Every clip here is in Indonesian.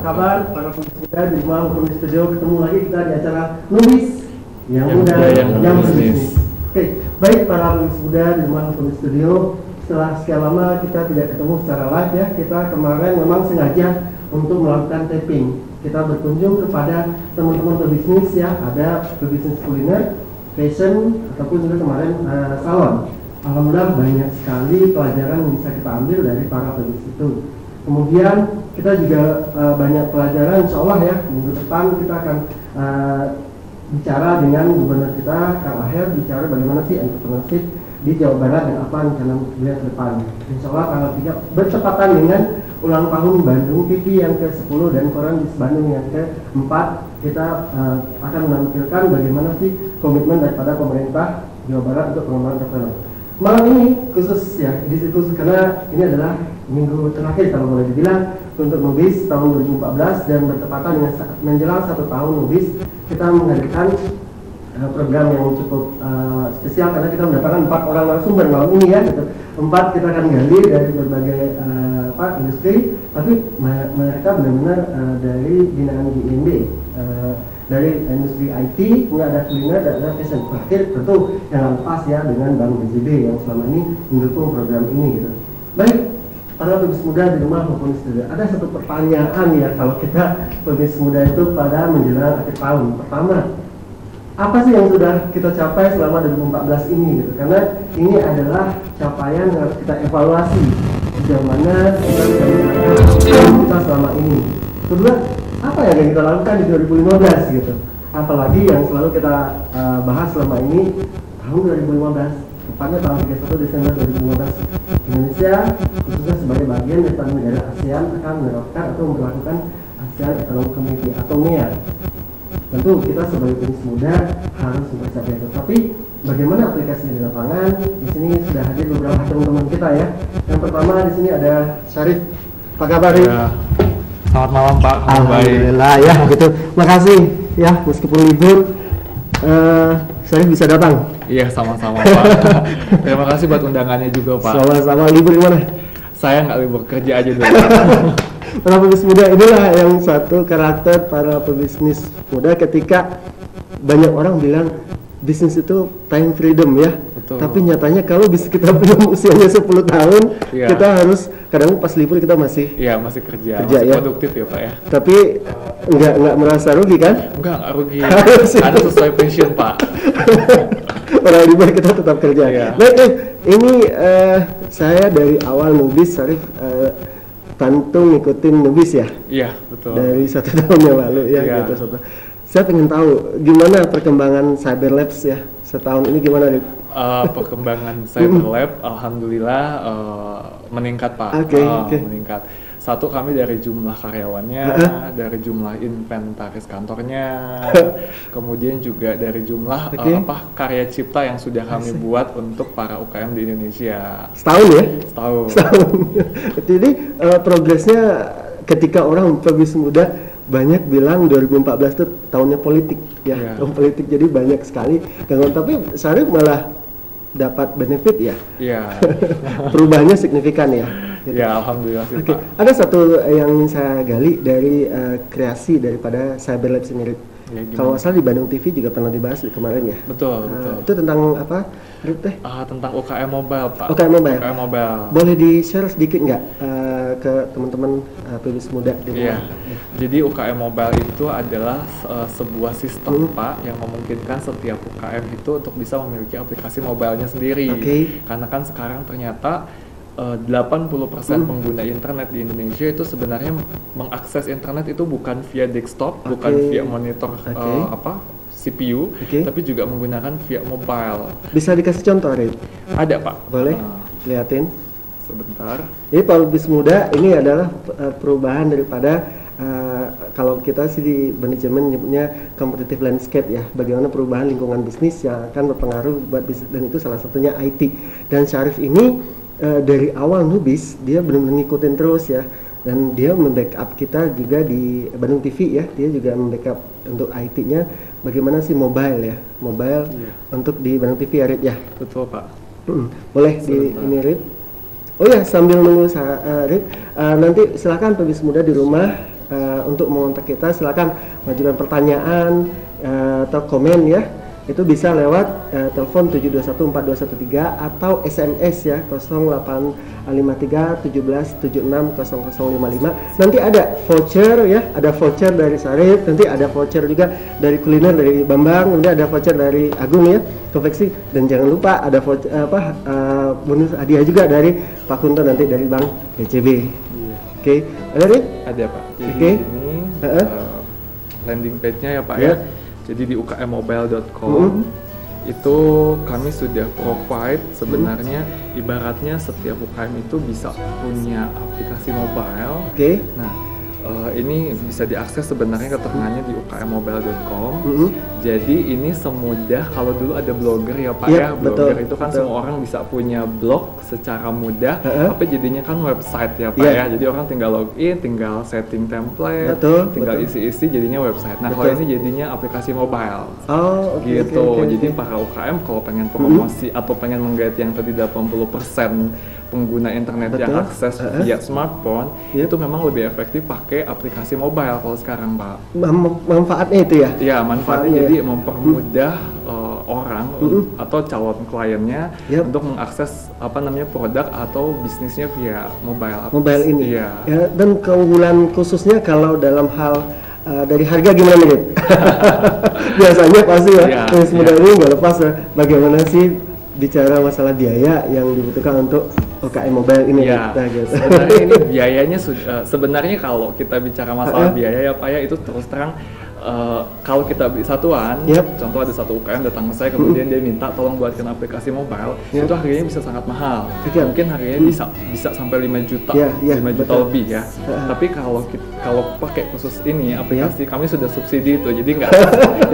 kabar para pemirsa di rumah maupun di studio? Ketemu lagi kita di acara Nubis yang muda yang bisnis. Oke, baik para pemirsa muda di rumah maupun di studio. Setelah sekian lama kita tidak ketemu secara live ya, kita kemarin memang sengaja untuk melakukan taping. Kita berkunjung kepada teman-teman pebisnis ya, ada pebisnis kuliner, fashion, ataupun juga kemarin salon. Alhamdulillah banyak sekali pelajaran yang bisa kita ambil dari para pebisnis itu. Kemudian kita juga banyak pelajaran, insya Allah ya, minggu depan kita akan bicara dengan gubernur kita, Kang Aher, bicara bagaimana sih entrepreneurship di Jawa Barat dan apa rencana beliau ke depan. Insya Allah tanggal 3 bertepatan dengan ulang tahun Bandung TV yang ke-10 dan Koran di Bandung yang ke-4, kita akan menampilkan bagaimana sih komitmen daripada pemerintah Jawa Barat untuk pengembangan entrepreneur. Malam ini khusus ya, edisi khusus karena ini adalah minggu terakhir kalau boleh dibilang untuk Nubis tahun 2014 dan bertepatan dengan menjelang 1 tahun Nubis, kita menghadirkan program yang cukup spesial karena kita mendapatkan 4 orang narasumber malam ini ya gitu. 4 kita akan gali dari berbagai industri, tapi mereka benar-benar dari binaan GIMB, dari industri IT, kemudian ada kuliner dan ada fashion. Terakhir tentu yang lepas ya dengan Bank BJB yang selama ini mendukung program ini gitu. Baik, para pebisnis muda di rumah maupun di studio, ada satu pertanyaan ya kalau kita pebisnis muda itu pada menjelang akhir tahun. Pertama, apa sih yang sudah kita capai selama 2014 ini gitu? Karena ini adalah capaian yang harus kita evaluasi sejauh mana kita selama ini. Kedua, apa yang kita lakukan di 2015 gitu? Apalagi yang selalu kita bahas selama ini tahun 2015, tepatnya tanggal 31 Desember 2015, Indonesia khususnya sebagai bagian dari negara ASEAN akan menerapkan atau memperlakukan ASEAN Economic Community atau MEA. Tentu kita sebagai pebisnis muda harus mempersiapkan itu. Tapi bagaimana aplikasinya di lapangan? Di sini sudah hadir beberapa teman-teman kita ya. Yang pertama di sini ada Syarif. Apa kabar? Ya. Selamat malam Pak. Alhamdulillah ya gitu. Makasih ya meskipun libur Syarif bisa datang. Iya sama-sama Pak. Terima kasih buat undangannya juga Pak. Sama-sama. Libur gimana? Saya nggak libur, kerja aja dulu. Para pebisnis muda inilah yang satu karakter para pebisnis muda ketika banyak orang bilang bisnis itu time freedom ya. Betul. Tapi nyatanya kalau bisnis kita belum usianya 10 tahun, ya. Kita harus kadang pas libur kita masih kerja masih ya. Produktif ya Pak ya. Tapi nggak merasa rugi kan? Nggak rugi. Karena sesuai passion Pak. Orang libur kita tetap kerja. Ya. Baik, ini saya dari awal Nubis, Syarif Tantung ngikutin Nubis ya? Iya, betul. Dari 1 tahun yang lalu ya, gitu. Saya pengen tahu gimana perkembangan Cyberlabs ya setahun ini gimana nih? Perkembangan Cyberlab, alhamdulillah meningkat Pak. Okay. Meningkat. Satu, kami dari jumlah karyawannya, dari jumlah inventaris kantornya, kemudian juga dari jumlah karya cipta yang sudah kami buat untuk para UKM di Indonesia. Setahun ya? Setahun. Jadi progresnya ketika orang pebisnis muda banyak bilang 2014 itu tahunnya politik ya, tahun politik, jadi banyak sekali gangguan, tapi Syarif malah dapat benefit ya. Iya. Perubahannya signifikan ya. Gitu. Ya alhamdulillah sih Pak. Ada satu yang saya gali dari kreasi daripada Cyberlabs sendiri. Ya, kalau nggak salah di Bandung TV juga pernah dibahas kemarin ya. Betul. Itu tentang apa? Tentang UKM Mobile Pak. UKM Mobile. UKM Mobile. Boleh di-share sedikit nggak ke teman-teman pebisnis muda di rumah? Iya. Jadi UKM Mobile itu adalah sebuah sistem Pak yang memungkinkan setiap UKM itu untuk bisa memiliki aplikasi mobilenya sendiri. Karena kan sekarang ternyata 80% pengguna internet di Indonesia itu sebenarnya mengakses internet itu bukan via desktop, bukan via monitor CPU, tapi juga menggunakan via mobile. Bisa dikasih contoh, Rid? Ada Pak. Boleh? Lihatin. Sebentar. Ini pebisnis muda ini adalah perubahan daripada kalau kita sih di manajemen nyebutnya competitive landscape ya, bagaimana perubahan lingkungan bisnis yang akan berpengaruh buat bisnis, dan itu salah satunya IT. Dan Syarif ini dari awal Nubis dia benar-benar ngikutin terus ya, dan dia membackup kita juga di Bandung TV ya, dia juga membackup untuk IT-nya bagaimana sih mobile untuk di Bandung TV ya, Rid ya. Betul Pak. Boleh di ini Rid. Oh ya, sambil nunggu Rid, nanti silakan pebisnis muda di rumah untuk mengontak kita silakan mengajukan pertanyaan atau komen ya. Itu bisa lewat telepon 7214213 atau SMS ya 085317760055. Nanti ada voucher ya, ada voucher dari Sarip, nanti ada voucher juga dari kuliner dari Bambang, nanti ada voucher dari Agung ya, konveksi, dan jangan lupa ada voucher, bonus hadiah juga dari Pak Kunto nanti dari Bank BCB. Oke, ada nih? Ada Pak. Jadi ini landing page-nya ya Pak ya. Jadi di ukmmobile.com itu kami sudah provide sebenarnya ibaratnya setiap UKM itu bisa punya aplikasi mobile. Nah, ini bisa diakses sebenarnya keterangannya di ukmmobile.com. Jadi ini semudah kalau dulu ada blogger ya Pak ya. Blogger itu kan semua orang bisa punya blog secara mudah, tapi jadinya kan website ya Pak ya. Jadi orang tinggal login, tinggal setting template, tinggal isi-isi jadinya website. Nah, kalau ini jadinya aplikasi mobile. Jadi para UKM kalau pengen promosi atau pengen menggait yang tadi 80% pengguna internet yang akses via smartphone, itu memang lebih efektif pakai aplikasi mobile kalau sekarang Pak. Manfaatnya itu ya? Iya, manfaatnya jadi mempermudah orang atau calon kliennya untuk mengakses produk atau bisnisnya via mobile ini. Iya. Ya, dan keunggulan khususnya kalau dalam hal dari harga gimana nih? Biasanya pasti ya, semudah ini nggak lepas ya. Bagaimana sih bicara masalah biaya yang dibutuhkan untuk UKM mobile ini gitu. Sebenarnya ini biayanya sebenarnya kalau kita bicara masalah biaya ya Pak ya, itu terus terang kalau kita beli satuan, contoh ada satu UKM datang ke saya kemudian dia minta tolong buatkan aplikasi mobile, itu harganya bisa sangat mahal. Mungkin harganya bisa sampai 5 juta, 5 juta lebih ya. Tapi kalau pakai khusus ini aplikasi kami sudah subsidi itu, jadi enggak.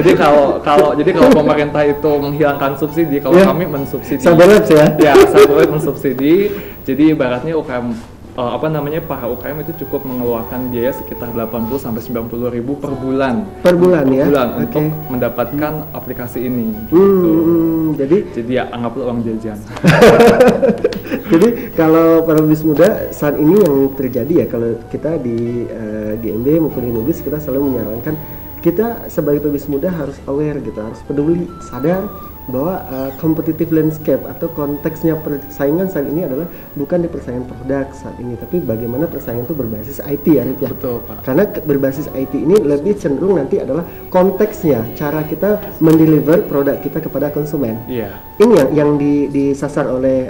jadi kalau pemerintah itu menghilangkan subsidi, kalau kami mensubsidi. Sahabat ya. Ya, sahabat mensubsidi. Jadi ibaratnya UKM para UKM itu cukup mengeluarkan biaya sekitar 80 sampai 90 ribu per bulan. Per bulan ya. Untuk mendapatkan aplikasi ini. Jadi ya anggaplah uang jajan. Jadi kalau para bisnis muda saat ini yang terjadi ya, kalau kita di GMB maupun Inubis kita selalu menyarankan kita sebagai pebisnis muda harus aware gitu, harus peduli, sadar bahwa competitive landscape atau konteksnya persaingan saat ini adalah bukan di persaingan produk saat ini, tapi bagaimana persaingan itu berbasis IT ya. Betul Pak. Karena berbasis IT ini lebih cenderung nanti adalah konteksnya, cara kita mendeliver produk kita kepada konsumen. Iya. Ini yang disasar oleh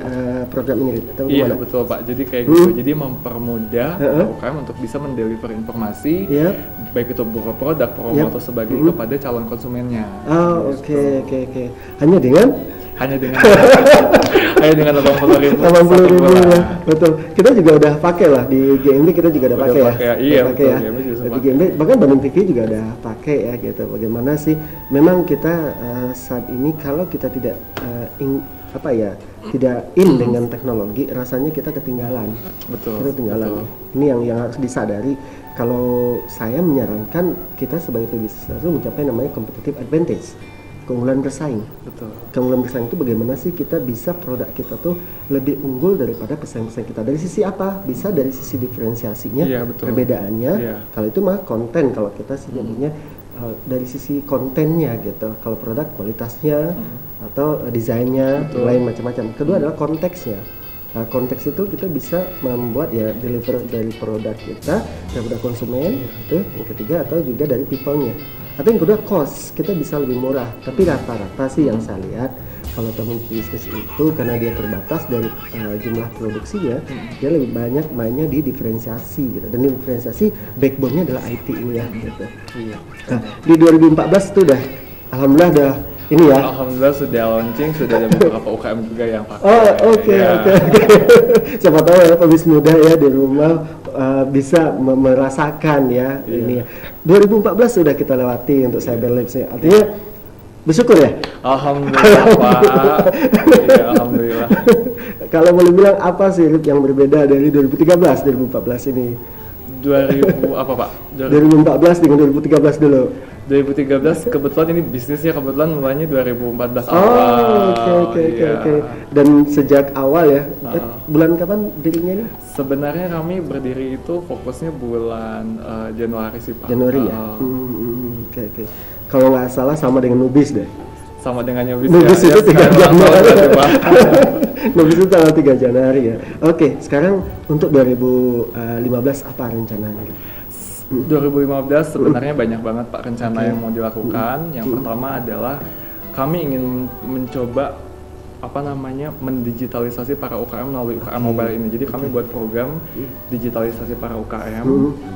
program ini. Iya betul Pak. Jadi kayak gitu. Jadi mempermudah UKM untuk bisa mendeliver informasi, baik itu berupa produk, promo atau sebagainya kepada calon konsumennya. Oke. Hanya dengan 80 ribu ya, betul. Kita juga udah pakai lah di GMB, kita juga udah pakai ya. Iya, pakai ya. Di GMB bahkan Bandung TV juga udah pakai ya gitu. Bagaimana sih? Memang kita saat ini kalau kita tidak tidak dengan teknologi, rasanya kita ketinggalan. Betul. Kita ketinggalan. Betul. Ini yang harus disadari. Kalau saya menyarankan kita sebagai pebisnis itu mencapai namanya competitive advantage. Keunggulan bersaing. Betul. Keunggulan bersaing itu bagaimana sih kita bisa produk kita tuh lebih unggul daripada pesaing-pesaing kita. Dari sisi apa? Bisa dari sisi diferensiasinya, perbedaannya. Kalau itu mah konten, kalau kita sebutnya dari sisi kontennya gitu. Kalau produk kualitasnya atau desainnya, lain macam-macam. Kedua adalah konteksnya. Nah, konteks itu kita bisa membuat deliver dari produk kita kepada konsumen, itu yang ketiga, atau juga dari people-nya. Atau yang kedua cost, kita bisa lebih murah. Tapi rata-rata sih yang saya lihat kalau teman bisnis itu karena dia terbatas dari jumlah produksinya, dia lebih banyak mainnya di diferensiasi gitu. Dan diferensiasi backbone-nya adalah IT ini ya gitu. Nah, di 2014 itu alhamdulillah ini ya. Alhamdulillah sudah launching, sudah ada beberapa UKM juga yang pakai. Oke. Siapa tahu ya pebisnis muda ya di rumah bisa merasakan ya ini. 2014 sudah kita lewati untuk Cyberlabs ya. Artinya bersyukur ya. Alhamdulillah Pak. Iya, alhamdulillah. Kalau boleh bilang apa sih yang berbeda dari 2013 2014 ini? 2000 apa Pak? 2014 dengan 2013 dulu. 2013 kebetulan ini bisnisnya kebetulan mulainya 2014 Oh, awal. oke. Dan sejak awal ya, bulan kapan dirinya ini? Sebenarnya kami berdiri itu fokusnya bulan Januari sih Pak. Januari ya? Oke. Kalau nggak salah sama dengan Nubis deh. Sama dengan Nubis ya, itu 3 Januari. Nubis itu tanggal 3 Januari ya. Oke, sekarang untuk 2015 apa rencananya? 2015 sebenarnya banyak banget Pak rencana yang mau dilakukan. Yang pertama adalah kami ingin mencoba mendigitalisasi para UKM melalui UKM mobile ini. Jadi kami buat program digitalisasi para UKM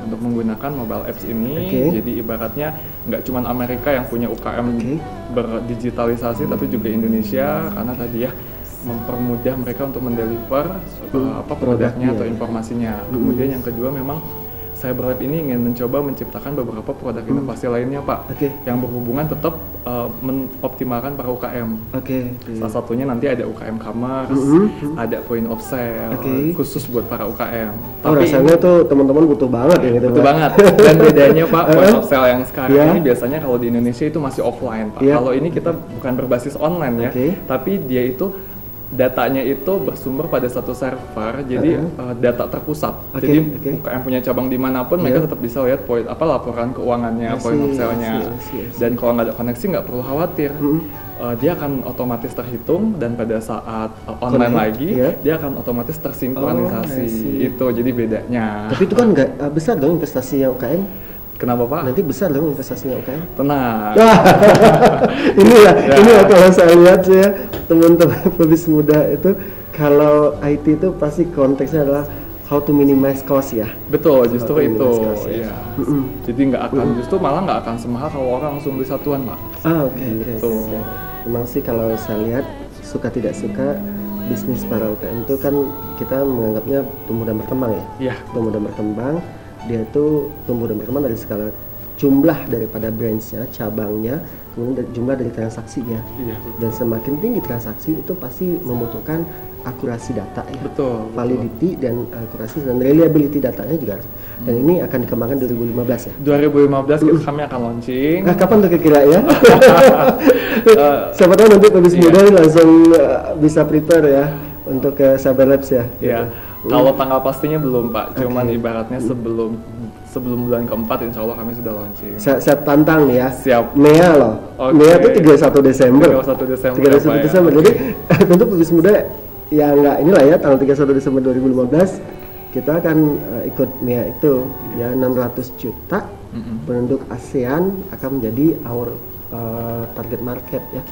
untuk menggunakan mobile apps ini. Jadi ibaratnya nggak cuma Amerika yang punya UKM berdigitalisasi, tapi juga Indonesia, karena tadi ya mempermudah mereka untuk mendeliver produknya atau informasinya. Kemudian yang kedua memang Cyberlab ini ingin mencoba menciptakan beberapa produk inovasi lainnya Pak, yang berhubungan tetap mengoptimalkan para UKM. Salah satunya nanti ada UKM Commerce, ada Point of Sale, khusus buat para UKM. Tapi rasanya tuh teman-teman butuh banget ya gitu. Butuh banget. Dan bedanya Pak, Point of Sale yang sekarang ini biasanya kalau di Indonesia itu masih offline Pak. Kalau ini kita bukan berbasis online ya, tapi dia itu datanya itu bersumber pada satu server, jadi data terpusat. Jadi UKM punya cabang dimanapun, mereka tetap bisa lihat laporan keuangannya, point of sale-nya. Dan kalau nggak ada koneksi nggak perlu khawatir. Dia akan otomatis terhitung dan pada saat online lagi, dia akan otomatis tersinkronisasi. Itu jadi bedanya. Tapi itu kan nggak besar dong investasinya UKM. Kenapa Pak? Nanti besar dong investasinya UKM. Tenang. Ini ya kalau saya lihat ya teman-teman pebis muda itu, kalau IT itu pasti konteksnya adalah how to minimize cost ya. Betul, justru itu. Ya. Jadi justru malah nggak akan semahal kalau orang langsung beli satuan Pak. Oke. Memang sih kalau saya lihat suka tidak suka bisnis para UKM itu kan kita menganggapnya tumbuh dan berkembang ya. Iya. Tumbuh dan berkembang. Dia itu tumbuh dan berkembang dari skala jumlah daripada branch-nya, cabangnya, kemudian jumlah dari transaksinya. Dan semakin tinggi transaksi itu pasti membutuhkan akurasi data ya. Betul. Validity dan akurasi dan reliability datanya juga. Dan ini akan dikembangkan 2015 ya. 2015 kami akan launching. Kapan tuh kira-kira ya? Siapa tahu nanti pebis muda langsung bisa prepare ya untuk ke Cyberlabs ya. Iya. Kalau tanggal pastinya belum Pak, cuman ibaratnya sebelum bulan keempat insya Allah kami sudah launching. Siap tantang nih ya. Siap. MEA loh. MEA itu 31 Desember. 31 Desember. Jadi untuk pebis muda ya nggak inilah ya, tanggal 31 Desember 2015 kita akan ikut MEA itu ya 600 juta penduduk ASEAN akan menjadi our target market ya.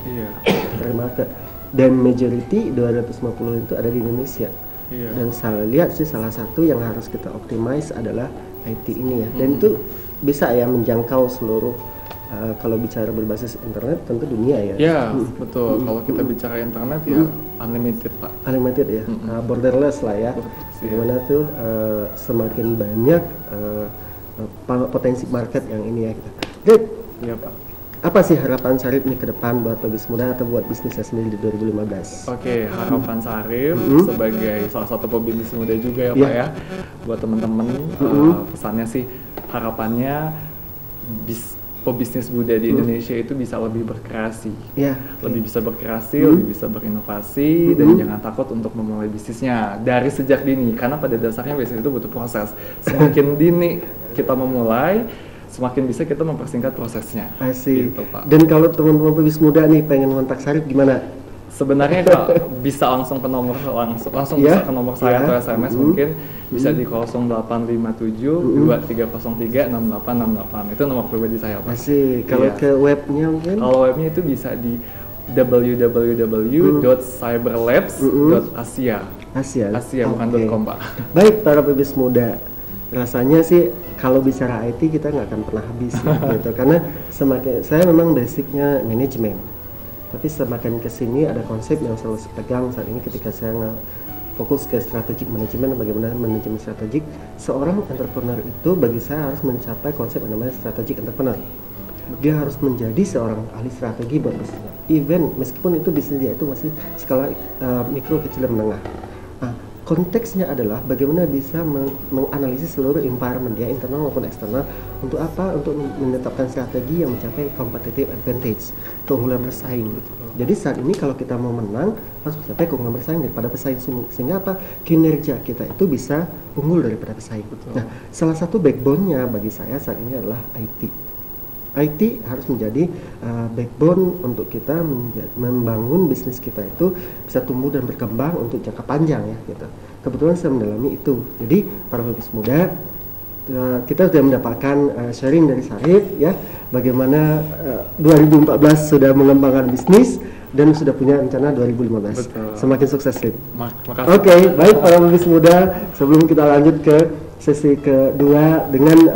Target market. Dan majority 250 itu ada di Indonesia. Dan saya lihat sih salah satu yang harus kita optimize adalah IT ini ya. Dan itu bisa ya menjangkau seluruh kalau bicara berbasis internet tentu dunia ya. Ya, betul. Kalau kita bicara internet ya unlimited Pak. Unlimited ya, borderless lah ya. Dimana tuh semakin banyak potensi market yang ini ya. Jadi, iya Pak. Apa sih harapan Sarip nih ke depan buat pebis muda atau buat bisnisnya sendiri di 2015? Oke, harapan Sarip sebagai salah satu pebis muda juga ya Pak ya, buat teman-teman pesannya sih harapannya pebisnis muda di Indonesia itu bisa lebih berkreasi, lebih bisa berkreasi, lebih bisa berinovasi dan jangan takut untuk memulai bisnisnya dari sejak dini karena pada dasarnya bisnis itu butuh proses. Semakin dini kita memulai, semakin bisa kita mempersingkat prosesnya. Gitu, Pak. Dan kalau teman-teman pebis muda nih pengen kontak Sarip gimana? Sebenarnya bisa langsung ke nomor langsung bisa ke nomor saya atau SMS mungkin bisa di 0857 2303 6868. Itu nomor pribadi saya Pak. Kalau ke webnya mungkin? Kalau webnya itu bisa di www.cyberlabs.asia. Asia bukan .com Pak. Baik para pebis muda, rasanya sih kalau bicara IT kita nggak akan pernah habis ya, gitu. Karena semakin saya memang basicnya manajemen, tapi semakin kesini ada konsep yang selalu saya pegang saat ini ketika saya fokus ke strategic manajemen, bagaimana manajemen strategik. Seorang entrepreneur itu bagi saya harus mencapai konsep yang namanya strategic entrepreneur. Dia harus menjadi seorang ahli strategi buat bisnisnya, even meskipun itu bisnis dia itu masih skala mikro, kecil, dan menengah. konteksnya adalah bagaimana bisa menganalisis seluruh environment ya, internal maupun eksternal. Untuk apa? Untuk menetapkan strategi yang mencapai competitive advantage, keunggulan bersaing. Jadi saat ini kalau kita mau menang harus mencapai keunggulan bersaing daripada pesaing, sehingga apa? Kinerja kita itu bisa unggul daripada pesaing. Nah, salah satu backbone-nya bagi saya saat ini adalah IT. IT harus menjadi backbone untuk kita membangun bisnis kita itu bisa tumbuh dan berkembang untuk jangka panjang ya gitu. Kebetulan saya mendalami itu. Jadi para pebisnis muda, kita sudah mendapatkan sharing dari Sarif ya, bagaimana 2014 sudah mengembangkan bisnis dan sudah punya rencana 2015. Betul. Semakin sukses, Sarif. Oke, baik para pebisnis muda, sebelum kita lanjut ke sesi kedua dengan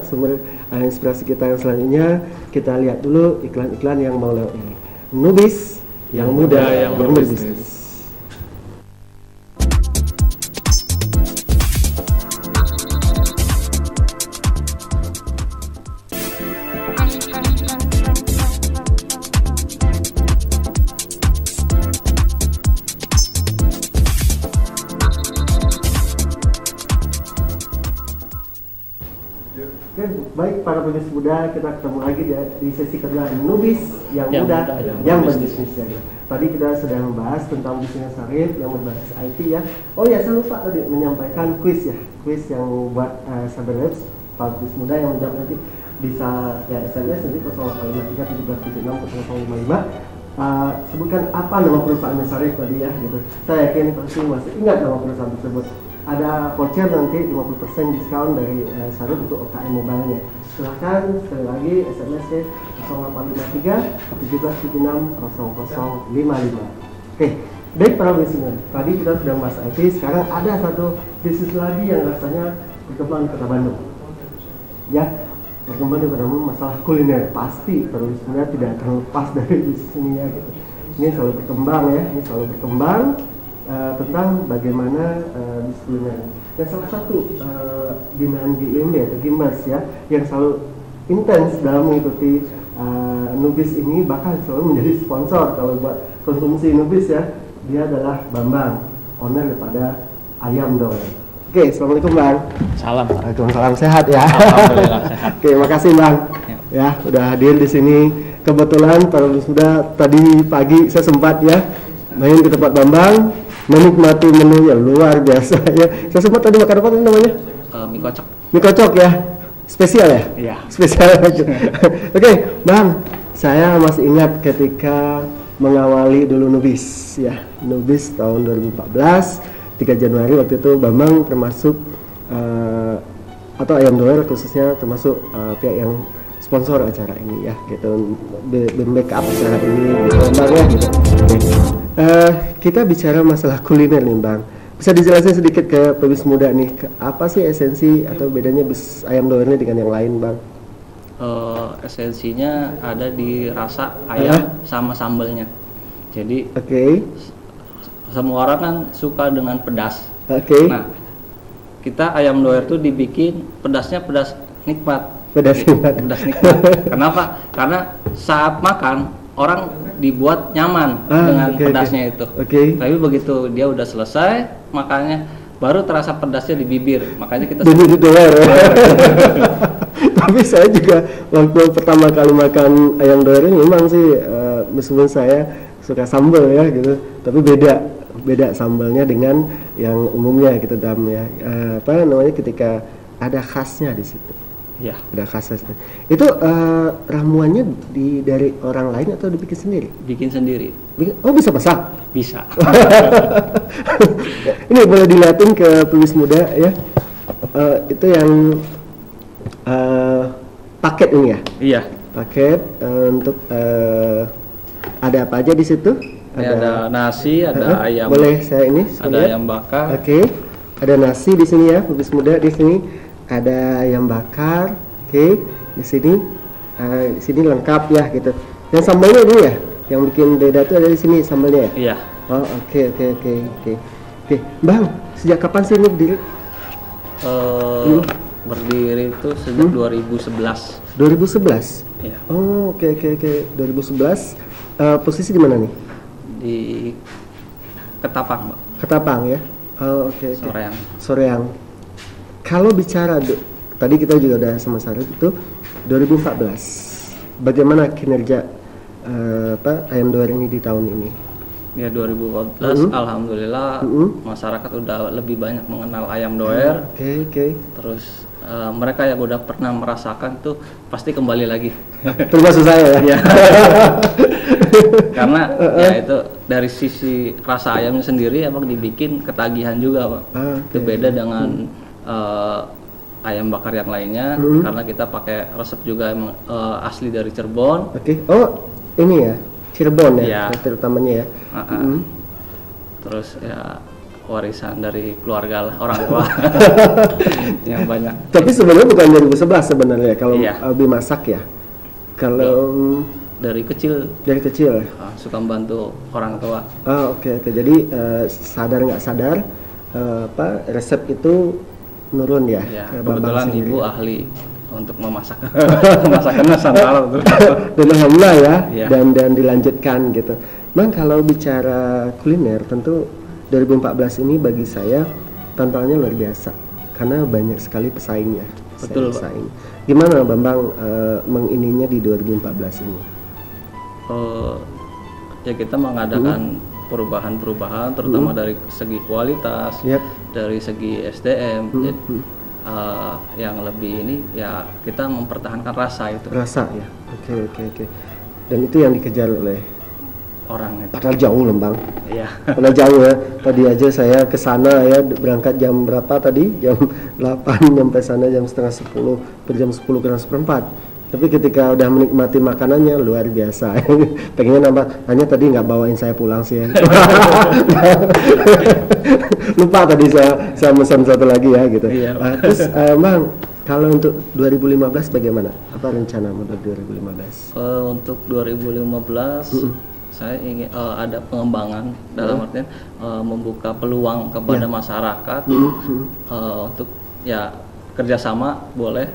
sumber inspirasi kita yang selanjutnya, kita lihat dulu iklan-iklan yang mau lewat ini. Nubis yang muda yang berbisnis. Baik para pebisnis muda, kita ketemu lagi di sesi kedua Nubis yang muda yang berbisnis ya. Tadi kita sudah membahas tentang bisnis Sarif yang berbasis IT ya. Oh ya, saya lupa tadi menyampaikan kuis yang buat Cyberwebs para pebisnis muda yang menjawab nanti bisa ya SMS nanti 0853179055. Sebutkan apa nama perusahaannya Sarif tadi ya gitu. Saya yakin pasti masih ingat nama perusahaan tersebut. Ada voucher nanti 50% diskon dari Sarif untuk UKM mobile-nya. Silahkan sekali lagi SMS ke 0853 1776 0055. Oke, baik para listener. Tadi kita sudah bahas IT, sekarang ada satu bisnis lagi yang rasanya berkembang di Kota Bandung. Ya, berkembang di Kota Bandung masalah kuliner. Pasti para listener tidak terlepas dari bisnis ini ya gitu. Ini selalu berkembang ya, tentang bagaimana bisnis kuliner. Dan salah satu binaan GIMB atau Gimbers ya yang selalu intens dalam mengikuti Nubis ini, bahkan selalu menjadi sponsor kalau buat konsumsi Nubis ya. Dia adalah Bambang, owner daripada Ayam Doer. Oke, assalamualaikum Bang. Salam. Waalaikumsalam, sehat ya. Alhamdulillah sehat. Oke, makasih Bang. Ya, udah hadir di sini. Kebetulan para sudah tadi pagi saya sempat ya main ke tempat Bambang, menikmati menu yang luar biasa ya. Saya sempat tadi makan apa namanya? Mie kocok. Mie kocok ya? Spesial ya? Iya. Spesial. Oke, Bang, saya masih ingat ketika mengawali dulu Nubis ya. Nubis tahun 2014, 3 Januari waktu itu Bambang termasuk atau Ayam Doer khususnya termasuk pihak yang sponsor acara ini ya gitu, backup acara ini gitu Bang ya gitu. Kita bicara masalah kuliner nih Bang, bisa dijelasin sedikit ke pebisnis muda nih, apa sih esensi atau bedanya bisnis Ayam Doer ini dengan yang lain Bang? Esensinya ada di rasa ayam sama sambelnya. Jadi semua orang kan suka dengan pedas. Nah, kita Ayam Doer tuh dibikin pedasnya pedas nikmat. Pedas nikmat. Kenapa? Karena saat makan orang dibuat nyaman dengan pedasnya itu. Tapi begitu dia udah selesai makannya, baru terasa pedasnya di bibir. Makanya kita Tapi saya juga waktu pertama kali makan Ayam Doer ini memang sih meskipun saya suka sambal ya gitu, tapi beda sambalnya dengan yang umumnya gitu Dam ya. Ketika ada khasnya di situ. Ya, ada khasnya. Itu ramuannya dari orang lain atau dibikin sendiri? Bikin sendiri. Oh, bisa masak? Bisa. Ini boleh dilihatin ke pebisnis muda ya. Itu yang paket ini ya? Iya. Paket untuk ada apa aja di situ? Ada nasi, ada ayam. Boleh saya ini? Ada ayam bakar. Ada nasi di sini ya, pebisnis muda di sini. Ada ayam bakar, di sini lengkap ya gitu. Yang sambalnya ini ya, yang bikin beda tuh ada di sini sambalnya. Iya. Oh oke. Bang, sejak kapan sih ini berdiri? Berdiri itu sejak 2011. 2011? Iya. Oh oke. 2011. Posisi di mana nih? Di Ketapang, Mbak. Ketapang ya. Oh, oke. Soreang. Soreang. Kalau bicara tadi kita juga udah sama Sarip itu 2014. Bagaimana kinerja ayam doer ini di tahun ini? Ya 2014 alhamdulillah masyarakat udah lebih banyak mengenal ayam doer. Oke. Terus mereka yang udah pernah merasakan tuh pasti kembali lagi. Termasuk saya ya. Karena ya itu dari sisi rasa ayamnya sendiri emang dibikin ketagihan juga, Pak. Itu beda dengan ayam bakar yang lainnya karena kita pakai resep juga emang asli dari Cirebon. Oke. Oh, ini ya. Cirebon ya, terutamanya ya. Terus ya warisan dari keluarga lah, orang tua yang banyak. Tapi sebenarnya bukan 2011 sebenarnya kalau Albi masak ya. Kalau dari kecil suka membantu orang tua. Oke. Jadi sadar nggak sadar resep itu nurun ya. Kebetulan ibu ahli untuk memasak masakan Nusantara betul. Dan alhamdulillah ya, dan dilanjutkan gitu. Bang, kalau bicara kuliner tentu 2014 ini bagi saya tantangannya luar biasa karena banyak sekali pesaingnya. Betul, pesaing. Gimana Bambang mengininya di 2014 ini? Ya kita mengadakan perubahan-perubahan terutama dari segi kualitas, dari segi SDM. Yang lebih ini ya kita mempertahankan rasa itu. Rasa ya. Oke. Dan itu yang dikejar oleh orang itu. Padahal jauh loh Bang. Iya. Padahal jauh ya. Tadi aja saya ke sana ya berangkat jam berapa tadi? Jam 8 nyampe sana jam setengah 10, jam 10 kurang seperempat. Tapi ketika udah menikmati makanannya luar biasa. Pengennya nambah, hanya tadi nggak bawain saya pulang sih ya. Lupa tadi saya pesan satu lagi ya gitu. Terus Bang, kalau untuk 2015 bagaimana? Apa rencana untuk 2015? Untuk 2015 saya ingin ada pengembangan dalam artian membuka peluang kepada masyarakat untuk ya kerjasama boleh.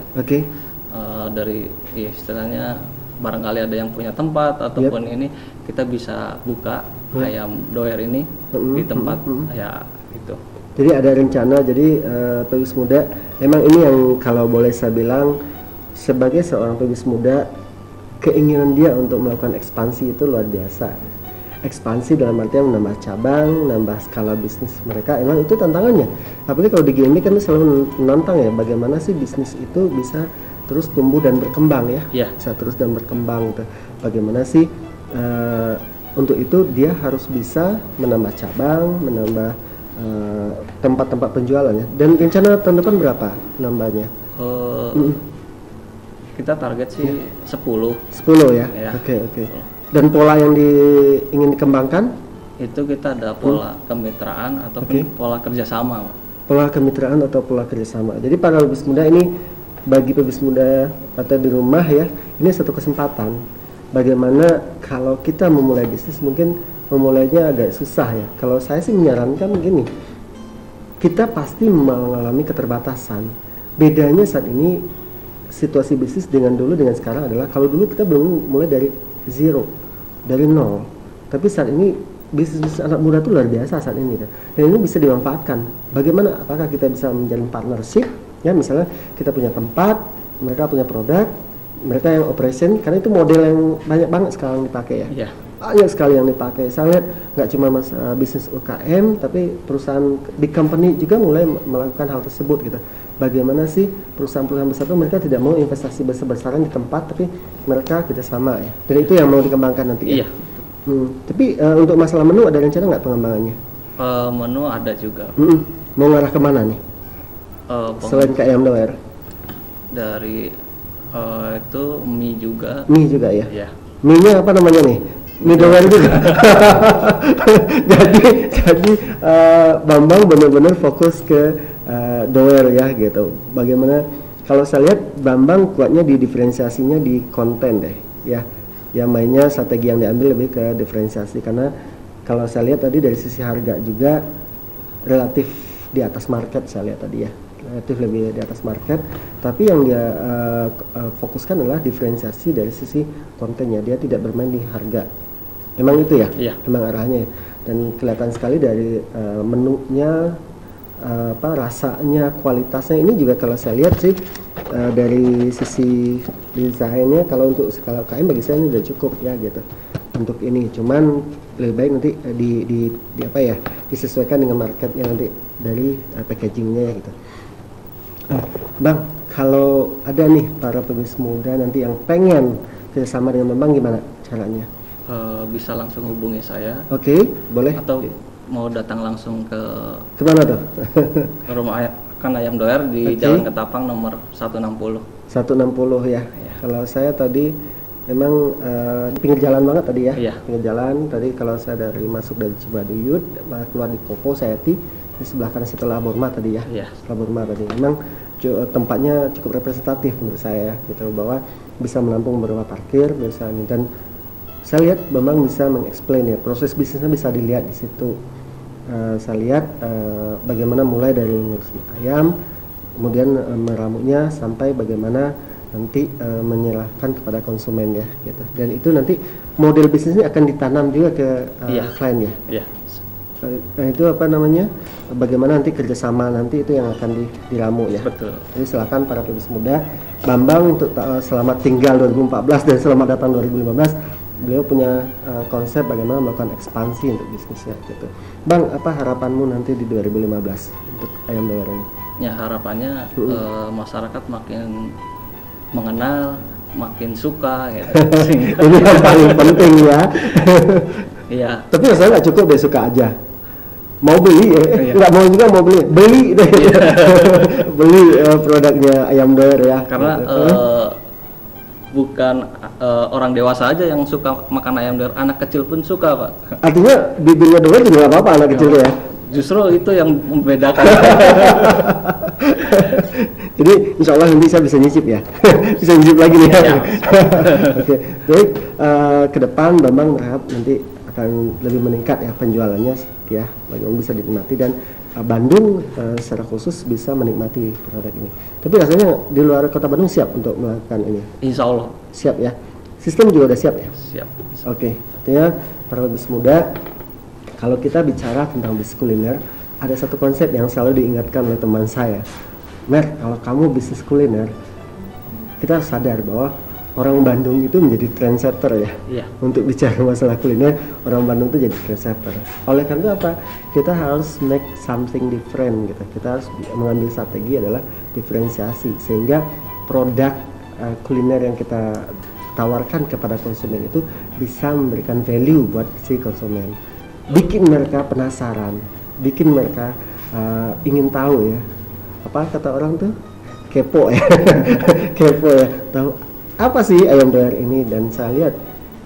Dari istilahnya barangkali ada yang punya tempat ataupun ini kita bisa buka ayam doer ini di tempat ya itu. Jadi ada rencana, jadi pebis muda memang ini yang kalau boleh saya bilang sebagai seorang pebis muda keinginan dia untuk melakukan ekspansi itu luar biasa. Ekspansi dalam artian menambah cabang, nambah skala bisnis mereka, emang itu tantangannya. Apalagi kalau di GMB kan selalu menantang ya, bagaimana sih bisnis itu bisa terus tumbuh dan berkembang ya, bisa terus dan berkembang gitu. Bagaimana sih untuk itu dia harus bisa menambah cabang, menambah tempat-tempat penjualannya. Dan rencana tahun depan berapa nambahnya? Kita target sih 10 ya. Oke. Dan pola yang ingin dikembangkan? Itu kita ada pola kemitraan ataupun pola kerjasama. Pola kemitraan atau pola kerjasama. Jadi para pebis muda ini, bagi pebis muda atau di rumah ya, ini satu kesempatan. Bagaimana kalau kita memulai bisnis mungkin memulainya agak susah ya. Kalau saya sih menyarankan begini, kita pasti mengalami keterbatasan. Bedanya saat ini situasi bisnis dengan dulu dengan sekarang adalah kalau dulu kita belum mulai dari zero, dari nol. Tapi saat ini bisnis anak muda itu luar biasa saat ini kan. Dan ini bisa dimanfaatkan. Bagaimana? Apakah kita bisa menjalin partnership? Ya misalnya kita punya tempat, mereka punya produk, mereka yang operation, karena itu model yang banyak banget sekarang dipakai ya. Banyak sekali yang dipakai. Saya lihat nggak cuma bisnis UKM, tapi perusahaan big company juga mulai melakukan hal tersebut gitu. Bagaimana sih perusahaan-perusahaan besar itu mereka tidak mau investasi besar-besaran di tempat, tapi mereka kerjasama ya. Dan itu yang mau dikembangkan nanti. Iya. Tapi untuk masalah menu ada rencana nggak pengembangannya? Menu ada juga. Mau ngarah kemana nih? Selain ke ayam doer? Dari itu mie juga. Mie juga ya? Iya. Mie-nya apa namanya nih? Mie doer juga. jadi Bambang benar-benar fokus ke doer ya gitu. Bagaimana kalau saya lihat Bambang kuatnya di diferensiasinya di konten deh ya. Yang mainnya strategi yang diambil lebih ke diferensiasi, karena kalau saya lihat tadi dari sisi harga juga relatif di atas market, saya lihat tadi ya, relatif lebih di atas market, tapi yang dia fokuskan adalah diferensiasi dari sisi kontennya, dia tidak bermain di harga. Emang itu ya? Iya. Emang arahnya, dan kelihatan sekali dari menunya rasanya, kualitasnya ini juga kalau saya lihat sih dari sisi desainnya, kalau untuk skala UKM bagi saya ini udah cukup ya gitu untuk ini. Cuman lebih baik nanti disesuaikan dengan marketnya nanti dari packagingnya gitu. Bang, kalau ada nih para pebisnis muda nanti yang pengen kerjasama dengan Bang, gimana caranya? Bisa langsung hubungi saya. Oke, boleh. Atau mau datang langsung ke mana tuh? rumah Ayam Doer di Jalan Ketapang nomor 160. 160 ya. Kalau saya tadi memang di pinggir jalan banget tadi ya. Iya. Pinggir jalan tadi, kalau saya masuk dari Cibaduyut keluar di Kopo Sayati, di sebelah kanan setelah Burma tadi ya. Iya. Setelah Burma tadi. Memang tempatnya cukup representatif menurut saya gitu, bahwa bisa menampung beberapa parkir biasanya, dan saya lihat Bambang bisa mengexplain ya, proses bisnisnya bisa dilihat di situ. Saya lihat bagaimana mulai dari ngurus ayam, kemudian meramunya sampai bagaimana nanti menyerahkan kepada konsumen ya gitu. Dan itu nanti model bisnisnya akan ditanam juga ke klien ya. Iya. Itu bagaimana nanti kerjasama nanti itu yang akan diramu ya. Betul. Jadi silakan para pebisnis muda, Bambang untuk selamat tinggal 2014 dan selamat datang 2015. Beliau punya konsep bagaimana melakukan ekspansi untuk bisnisnya gitu. Bang, apa harapanmu nanti di 2015 untuk Ayam Doer ini? Ya, harapannya masyarakat makin mengenal, makin suka gitu. Ini yang paling penting ya. Iya. Tapi saya nggak cukup deh suka aja. Mau beli nggak mau juga mau beli deh. Beli produknya Ayam Doer ya. Karena bukan orang dewasa aja yang suka makan ayam doer, anak kecil pun suka, Pak. Artinya bibirnya doer juga nggak apa-apa anak kecil ya? Justru itu yang membedakan. Jadi insya Allah nanti saya bisa nyicip ya. Bisa nyicip lagi nih ya. Oke. Baik, ke depan Bambang berharap nanti akan lebih meningkat ya penjualannya ya, bagaimana bisa dinikmati, dan Bandung secara khusus bisa menikmati produk ini. Tapi rasanya di luar kota Bandung siap untuk melakukan ini? Insya Allah. Siap ya? Sistem juga udah siap ya? Siap. Oke, artinya para pebisnis muda, kalau kita bicara tentang bisnis kuliner, ada satu konsep yang selalu diingatkan oleh teman saya. Mer, kalau kamu bisnis kuliner, kita harus sadar bahwa orang Bandung itu menjadi trendsetter ya. Iya. Untuk bicara masalah kuliner, orang Bandung itu jadi trendsetter. Oleh karena itu apa? Kita harus make something different gitu. Kita harus mengambil strategi adalah diferensiasi, sehingga produk kuliner yang kita tawarkan kepada konsumen itu bisa memberikan value buat si konsumen. Bikin mereka penasaran, bikin mereka ingin tahu ya. Apa kata orang tuh? Kepo ya. Kepo ya. Tahu apa sih Ayam Doer ini, dan saya lihat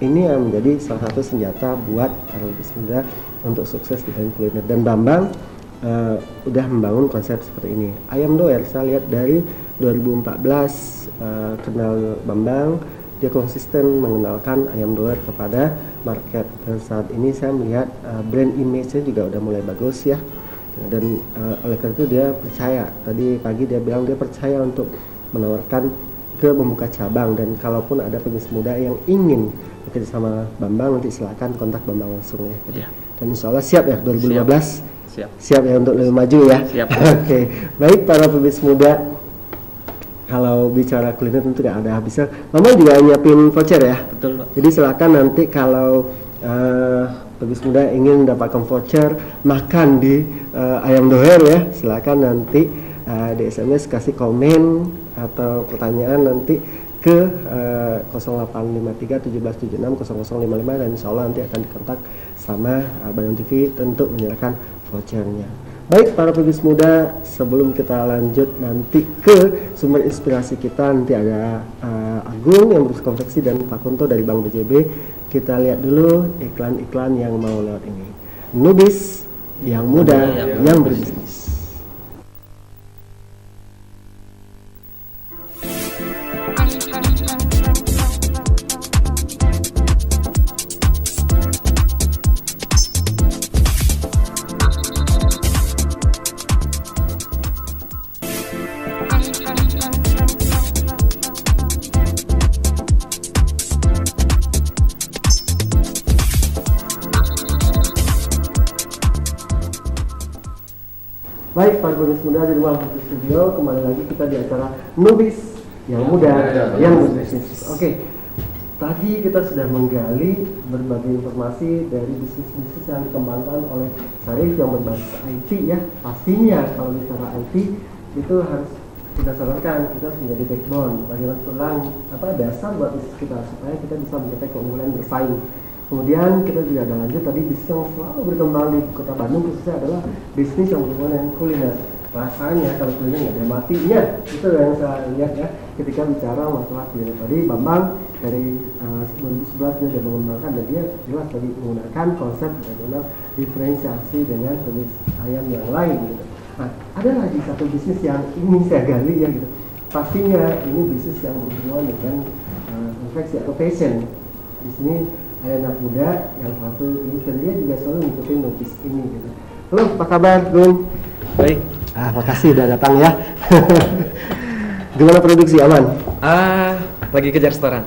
ini yang menjadi salah satu senjata buat para pebisnis muda untuk sukses di bidang kuliner. Dan Bambang udah membangun konsep seperti ini. Ayam Doer saya lihat dari 2014 kenal Bambang, dia konsisten mengenalkan Ayam Doer kepada market, dan saat ini saya melihat brand image-nya juga udah mulai bagus ya. Dan oleh karena itu dia percaya, tadi pagi dia bilang dia percaya untuk menawarkan ke membuka cabang, dan kalaupun ada pebisnis muda yang ingin bekerja sama Bambang, nanti silakan kontak Bambang langsung ya. Iya. Dan insya Allah siap ya 2015. Siap ya untuk lebih maju ya. Siap. Oke. Baik para pebisnis muda, kalau bicara kuliner tentu tidak ada habisnya. Bambang juga nyiapin voucher ya. Betul, Pak. Jadi silakan nanti kalau pebisnis muda ingin mendapatkan voucher makan di Ayam Doer ya, silakan nanti di SMS kasih komen atau pertanyaan nanti ke 0853 1776 0055, dan insya Allah nanti akan dikontak sama Bandung TV untuk menyerahkan vouchernya. Baik para pebisnis muda, sebelum kita lanjut nanti ke sumber inspirasi kita, nanti ada Agung yang berusaha konveksi dan Pak Kunto dari Bank BJB. Kita lihat dulu iklan-iklan yang mau lewat ini. Nubis yang muda yang berbisnis. Baik, Pak Bonus Muda di Rumah Foto Studio, kembali lagi kita di acara Nubis yang muda, yang berbisnis. Oke, tadi kita sudah menggali berbagai informasi dari bisnis-bisnis yang dikembangkan oleh Syarif yang berbasis IT ya. Pastinya kalau bicara IT itu harus kita sarankan, kita harus menjadi backbone, bagaimana tulang dasar buat bisnis kita supaya kita bisa mencapai keunggulan bersaing. Kemudian kita juga ada lanjut tadi bisnis yang selalu berkembang di Kota Bandung khususnya adalah bisnis yang berhubungan dengan kuliner. Rasanya kalau kuliner nggak ada matinya, itu yang saya lihat ya ketika bicara masalah kuliner. Tadi Bambang dari 2011 dia sudah mengembangkan dan dia jelas tadi menggunakan konsep bagaimana diferensiasi dengan jenis ayam yang lain gitu. Nah, ada lagi satu bisnis yang ingin saya gali ya gitu. Pastinya ini bisnis yang berhubungan dengan konveksi atau fashion. Di sini ada anak muda yang satu ini dan dia juga selalu ngikutin Nubis ini gitu. Halo, apa kabar, Gun? Baik. Makasih udah datang ya. Gimana produksi, aman? Lagi kejar setoran.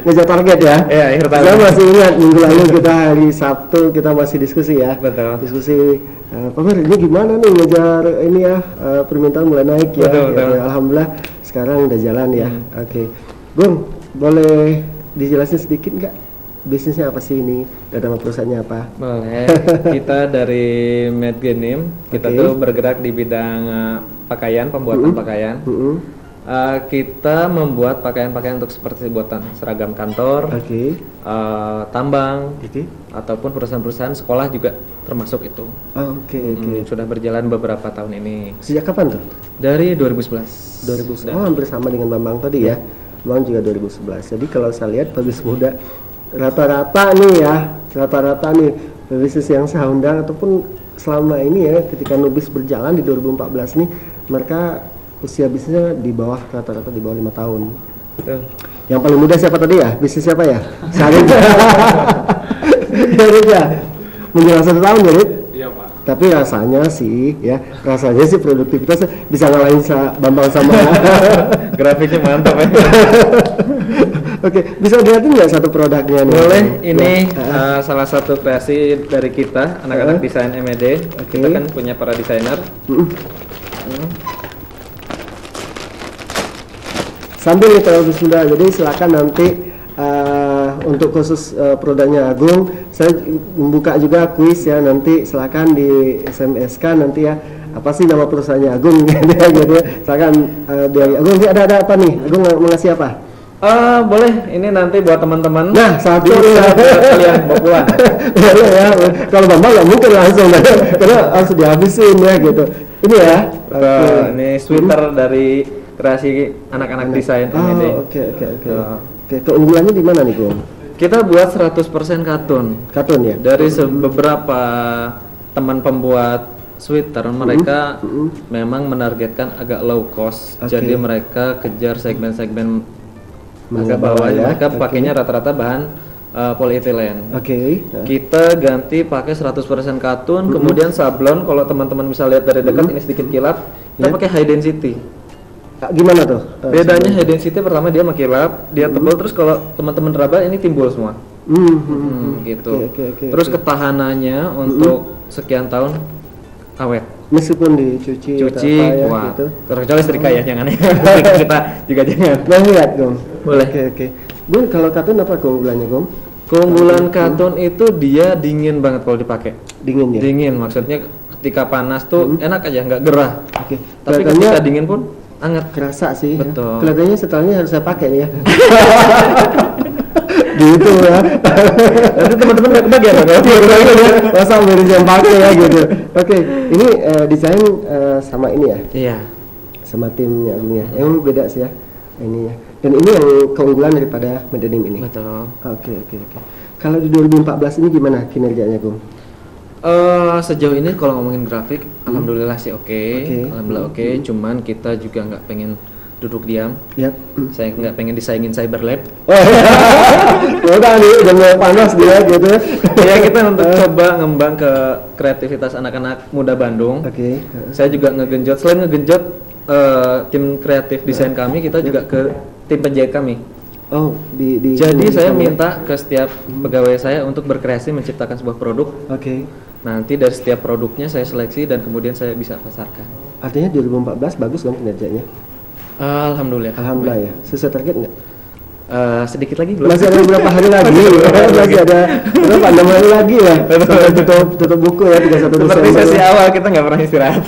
Ngejar target ya? Iya, akhir tahun. Saya masih ingat minggu lalu kita hari Sabtu kita masih diskusi ya. Betul. Diskusi, Pak Mer, ini gimana nih ngejar ini ya, permintaan mulai naik ya. Betul. Ya, alhamdulillah sekarang udah jalan ya. Oke. Bung, boleh dijelasin sedikit nggak bisnisnya apa sih ini dan nama perusahaannya apa? Boleh. Kita dari Made Denim, kita tuh bergerak di bidang pakaian, pembuatan pakaian. Kita membuat pakaian-pakaian untuk seperti buatan seragam kantor, tambang, ataupun perusahaan-perusahaan sekolah juga termasuk itu. Sudah berjalan beberapa tahun ini. Sejak kapan tuh? Dari 2011. 2011. Oh, hampir sama dengan Bambang tadi ya. Bang juga 2011. Jadi kalau saya lihat Babis Muda rata-rata nih bisnis yang saya undang ataupun selama ini ya ketika Nubis berjalan di 2014 nih mereka usia bisnisnya di bawah rata-rata di bawah 5 tahun. Betul. Yang paling muda siapa tadi ya? Bisnis siapa ya? Syarif. Syarif ya. Menjelang 1 tahun ya, Iya, Pak. Tapi rasanya sih produktivitas bisa ngalahin Bambang sama Grafiknya mantap ya. Oke, bisa dilihatin nggak satu produknya nih? Boleh, ini salah satu kreasi dari kita, anak-anak desain MED. Kita kan punya para desainer. Sambil kita Bismillah, jadi silakan nanti untuk khusus produknya Agung, saya membuka juga kuis ya, nanti silakan di SMS-kan nanti ya. Apa sih nama perusahaannya Agung gitu ya. Silakan dari Agung, ada apa nih? Agung mau ngasih apa? Boleh, ini nanti buat teman-teman. Nah, satu kalian bawa pulang. Boleh ya. Kalau Bambang nggak mungkin langsung, karena harus dihabisin ya gitu. Ini ya. Ini sweater dari kreasi anak-anak desain MED. Oke. Keunggulannya di mana nih, Gung? Kita buat 100% katun. Katun ya. Dari beberapa teman pembuat sweater, mereka memang menargetkan agak low cost. Jadi mereka kejar segmen-segmen agak bawah ya. Mereka pakainya rata-rata bahan polyethylene. Kita ganti pakai 100% katun, kemudian sablon. Kalau teman-teman bisa lihat dari dekat ini sedikit kilap. Kita pakai high density. Gimana tuh? Bedanya high density pertama dia makilap, dia tebal, terus kalau teman-teman raba ini timbul semua. Gitu. Terus ketahanannya untuk sekian tahun awet. Meskipun dicuci wah, gitu. Kecuali setrika ya, jangan ya. Kita juga jangan. Nah, lihat Gong. Boleh. Gung, kalau katun apa keunggulannya Gong? Keunggulan katun itu dia dingin banget kalau dipakai. Dingin ya? Dingin, maksudnya ketika panas tuh enak aja, nggak gerah. Tapi kelihatannya ketika dingin pun hangat. Kerasa sih. Betul. Kelihatannya setelahnya harus saya pakai nih ya. Gitu ya. Nanti teman-teman nggak kebagian masa miris yang pakai ya gitu. Ini desain sama ini ya? Iya. Sama timnya ini ya. Yang beda sih ya. Ini ya. Dan ini yang keunggulan daripada Made Denim ini. Betul. Oke. Kalau di 2014 ini gimana kinerjanya, Gung? Sejauh ini kalau ngomongin grafik, alhamdulillah sih alhamdulillah oke. Cuman kita juga nggak pengen duduk diam. Saya nggak pengen disaingin Cyberlab. Udah nih, udah mulai panas dia gitu. Ya kita untuk coba ngembang ke kreativitas anak-anak muda Bandung. Saya juga ngegenjot, selain ngegenjot tim kreatif desain kami, kita juga ke tim penjahit kami. Jadi saya minta ke setiap pegawai saya untuk berkreasi menciptakan sebuah produk. Nanti dari setiap produknya saya seleksi dan kemudian saya bisa pasarkan. Artinya 2014 bagus dong kinerjanya? Alhamdulillah. Alhamdulillah ya. Sesuai target nggak? Sedikit lagi belum. Masih ada beberapa hari lagi. Masih ada berapa 6 hari lagi ya. Sampai tutup buku ya 31 Desember. Seperti sesi awal kita nggak pernah istirahat.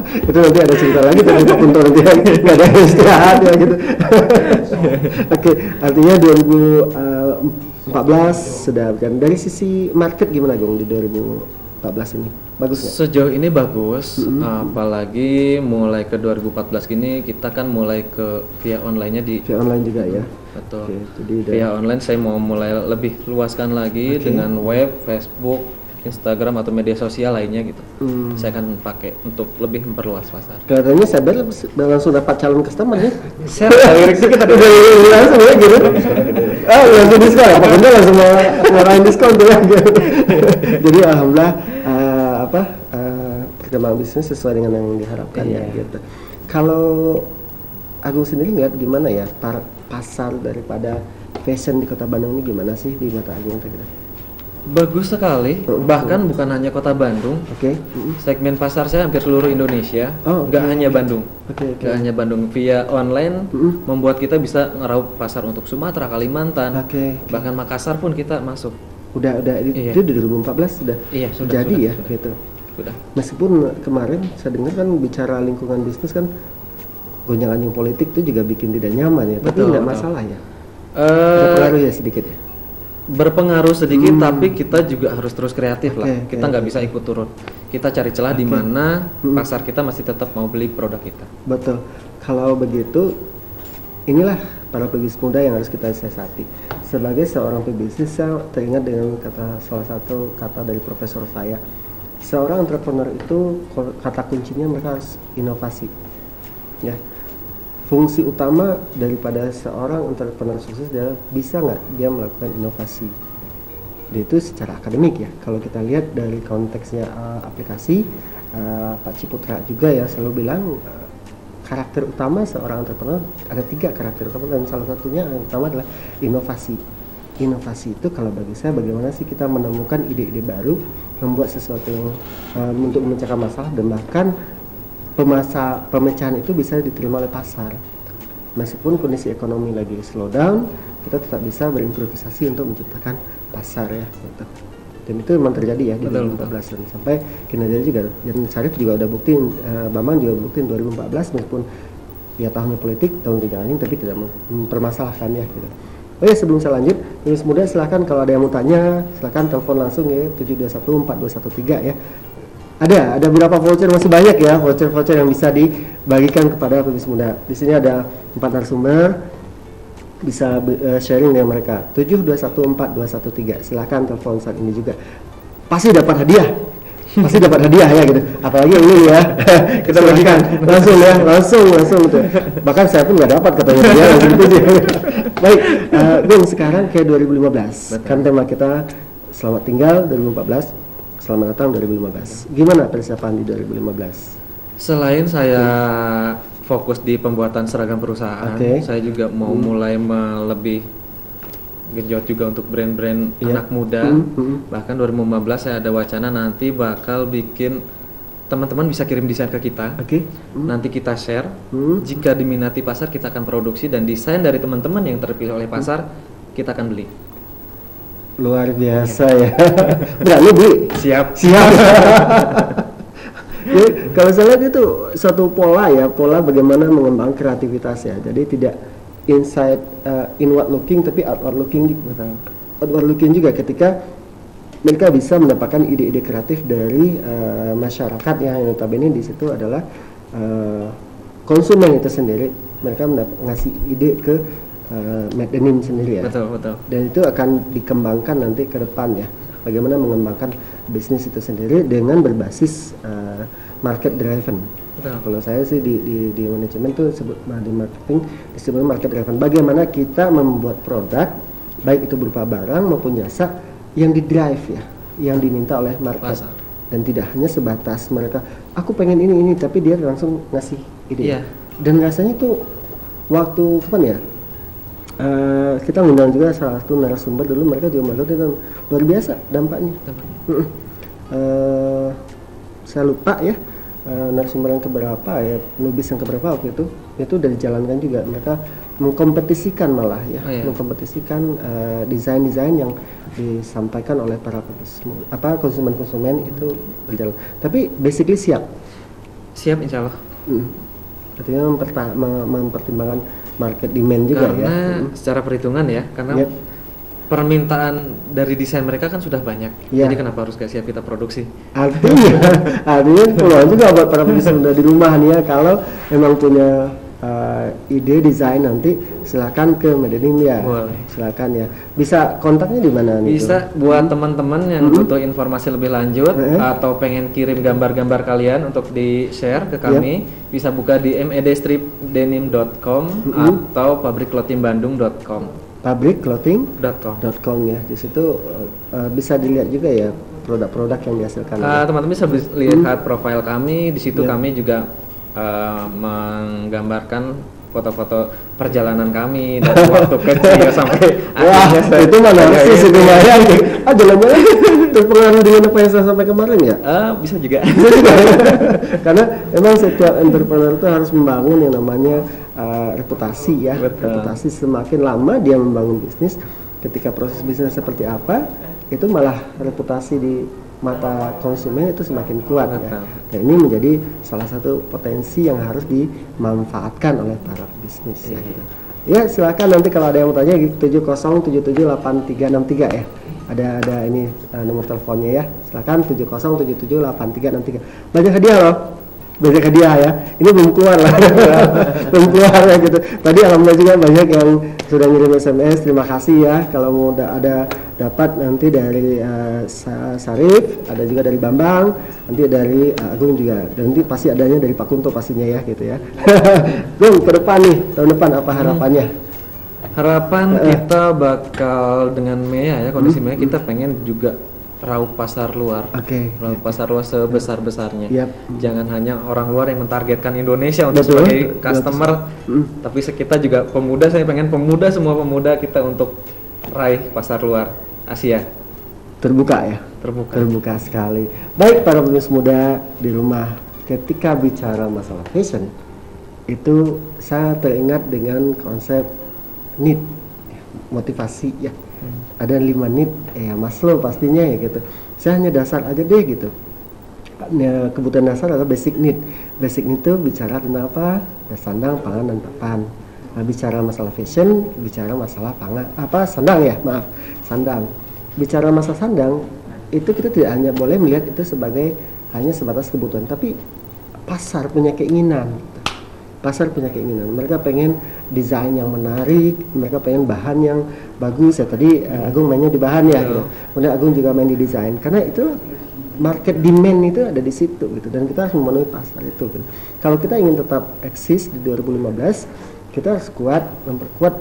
Itu nanti ada cerita lagi tentang Pak Kunto nanti nggak ada istirahat ya gitu. Oke, artinya 2014 sudah kan. Dari sisi market gimana Gong di 2014 ini? Bagus nggak? Sejauh ini bagus, apalagi mulai ke 2014 gini kita kan mulai ke via online-nya di via online juga ya. Betul. Oke, jadi via online saya mau mulai lebih luaskan lagi dengan web, Facebook, Instagram atau media sosial lainnya gitu. Saya akan pakai untuk lebih memperluas pasar. Kelihatannya Saber langsung dapat calon customer nih. Share direksi kita langsung ya gitu. Langsung diskon. Apa bener langsung ngarahin diskon tuh ya. Jadi alhamdulillah perkembangan bisnis sesuai dengan yang diharapkan ya gitu. Kalau Agung sendiri lihat gimana ya pasar daripada fashion di Kota Bandung ini gimana sih di mata Agung kira-kira? Bagus sekali, bahkan bukan hanya Kota Bandung. Segmen pasar saya hampir seluruh Indonesia, nggak hanya Bandung. Nggak hanya Bandung, via online membuat kita bisa ngeraup pasar untuk Sumatera, Kalimantan, bahkan Makassar pun kita masuk. Udah itu di 2014 sudah jadi ya gitu. Sudah. Meskipun kemarin saya dengar kan bicara lingkungan bisnis kan gonjang-ganjing politik itu juga bikin tidak nyaman ya, tapi nggak masalah ya. Berpengaruh ya sedikit ya. Berpengaruh sedikit, tapi kita juga harus terus kreatif lah. Kita nggak bisa ikut turun. Kita cari celah di mana pasar kita masih tetap mau beli produk kita. Betul. Kalau begitu, inilah para pebisnis muda yang harus kita siasati. Sebagai seorang pebisnis, saya teringat dengan salah satu kata dari profesor saya. Seorang entrepreneur itu kata kuncinya mereka harus inovasi. Ya. Fungsi utama daripada seorang entrepreneur sukses adalah bisa nggak dia melakukan inovasi. Dia itu secara akademik ya. Kalau kita lihat dari konteksnya aplikasi, Pak Ciputra juga ya selalu bilang karakter utama seorang entrepreneur ada 3 karakter utama dan salah satunya yang utama adalah inovasi. Inovasi itu kalau bagi saya bagaimana sih kita menemukan ide-ide baru, membuat sesuatu yang untuk memecahkan masalah dan bahkan pemecahan itu bisa diterima oleh pasar. Meskipun kondisi ekonomi lagi slow down, kita tetap bisa berimprovisasi untuk menciptakan pasar ya gitu. Dan itu memang terjadi ya di 2014 dan sampai kinerja juga. Dan Syarif juga udah buktiin, Bambang juga buktiin 2014 meskipun ya tahunnya politik, tahun kejangan tapi tidak mempermasalahkan ya gitu. Oh ya sebelum saya lanjut, Pebisnis Muda silahkan kalau ada yang mau tanya, silahkan telepon langsung ya 721-4213 ya. Ada beberapa voucher, masih banyak ya voucher yang bisa dibagikan kepada pebisnis muda. Di sini ada 4 narasumber, bisa sharing dengan mereka. 7214213. Silahkan telepon saat ini juga. Pasti dapat hadiah. Pasti dapat hadiah ya gitu. Apalagi yang ini ya. Kita bagikan langsung gitu. Bahkan saya pun nggak dapat katanya dia langsung gitu sih. Baik, Bung sekarang ke 2015. Betul. Kan tema kita selamat tinggal 2014. Selamat datang 2015. Gimana persiapan di 2015? Selain saya fokus di pembuatan seragam perusahaan, saya juga mau mulai lebih genjot juga untuk brand-brand anak muda. Bahkan 2015 saya ada wacana nanti bakal bikin teman-teman bisa kirim desain ke kita. Nanti kita share. Jika diminati pasar kita akan produksi dan desain dari teman-teman yang terpilih oleh pasar kita akan beli. Luar biasa ya. Berani beli? Siap. Jadi, kalau saya lihat itu satu pola bagaimana mengembangkan kreativitas ya. Jadi tidak inward looking tapi outward looking juga. Outward looking juga ketika mereka bisa mendapatkan ide-ide kreatif dari masyarakat yang notabene di situ adalah konsumen itu sendiri. Mereka ngasih ide ke Made Denim sendiri ya. Betul. Dan itu akan dikembangkan nanti ke depan ya. Bagaimana mengembangkan bisnis itu sendiri dengan berbasis market driven. Kalau saya sih di manajemen tuh di marketing disebut market driven. Bagaimana kita membuat produk baik itu berupa barang maupun jasa yang di drive ya, yang diminta oleh market. Dan tidak hanya sebatas mereka aku pengen ini tapi dia langsung ngasih ide. Dan rasanya tuh waktu kapan ya? Kita ngundang juga salah satu narasumber dulu, mereka juga melakukan luar biasa dampaknya. saya lupa ya narasumber yang keberapa ya, Nubis yang keberapa waktu itu udah dijalankan juga. Mereka mengkompetisikan malah ya, mengkompetisikan desain-desain yang disampaikan oleh para konsumen-konsumen itu berjalan. Tapi basically siap insya Allah. Artinya mempertimbangkan market demand juga ya. Karena secara perhitungan ya, karena permintaan dari desain mereka kan sudah banyak. Jadi kenapa harus gak siap kita produksi? Artinya peluang juga buat para pengusaha di rumah nih ya, kalau memang punya ide desain nanti silakan ke Made in India. Silakan ya. Bisa kontaknya di mana nih? Bisa buat teman-teman yang butuh informasi lebih lanjut atau pengen kirim gambar-gambar kalian untuk di-share ke kami, bisa buka di medstripdenim.com atau pabrikclothingbandung.com. pabrikclothing.com ya. Di situ bisa dilihat juga ya produk-produk yang dihasilkan. Teman-teman bisa lihat profil kami. Di situ kami juga menggambarkan foto-foto perjalanan kami dari waktu kecil sampai akhirnya. Itu mana sih lumayan. Jalan-jalan terpengaruh dengan apa yang saya sampai kemarin ya? Bisa juga. Karena memang setiap entrepreneur itu harus membangun yang namanya reputasi ya. Reputasi semakin lama dia membangun bisnis, ketika proses bisnis seperti apa, itu malah reputasi di mata konsumen itu semakin kuat ya. Dan ini menjadi salah satu potensi yang harus dimanfaatkan oleh para bisnis ya gitu. Ya silakan nanti kalau ada yang mau tanya 70778363 ya. Ada ini nomor teleponnya ya. Silakan 70778363. Banyak hadiah loh. Banyak hadiah ya. Ini belum keluar lah. Belum keluar ya gitu. Tadi alhamdulillah juga banyak yang sudah ngirim SMS. Terima kasih ya. Kalau mau ada dapat nanti dari Sarif, ada juga dari Bambang, nanti dari Agung juga. Dan nanti pasti adanya dari Pak Kunto pastinya ya gitu ya. Gung, ke depan nih, tahun depan apa harapannya? Harapan kita bakal dengan Mea ya, kondisi Mea kita pengen juga raup pasar luar, raup pasar luar sebesar-besarnya. Jangan hanya orang luar yang mentargetkan Indonesia untuk sebagai customer, tapi kita juga pemuda. Saya pengen semua pemuda kita untuk raih pasar luar Asia. Terbuka ya? Terbuka sekali. Baik para pemirsa muda di rumah, ketika bicara masalah fashion, itu saya teringat dengan konsep need, motivasi ya. Ada 5 need ya Maslow pastinya ya gitu. Saya hanya dasar aja deh gitu. Kebutuhan dasar adalah basic need. Basic need itu bicara tentang apa? Sandang, pangan, dan papan. Nah, bicara masalah fashion, bicara masalah sandang ya, sandang. Bicara masalah sandang, itu kita tidak hanya boleh melihat itu sebagai hanya sebatas kebutuhan, tapi pasar punya keinginan. Pasar punya keinginan, mereka pengen desain yang menarik, mereka pengen bahan yang bagus ya. Tadi Agung mainnya di bahan ya gitu. Kemudian Agung juga main di desain, karena itu market demand itu ada di situ gitu, dan kita harus memenuhi pasar itu gitu. Kalau kita ingin tetap eksis di 2015, kita harus memperkuat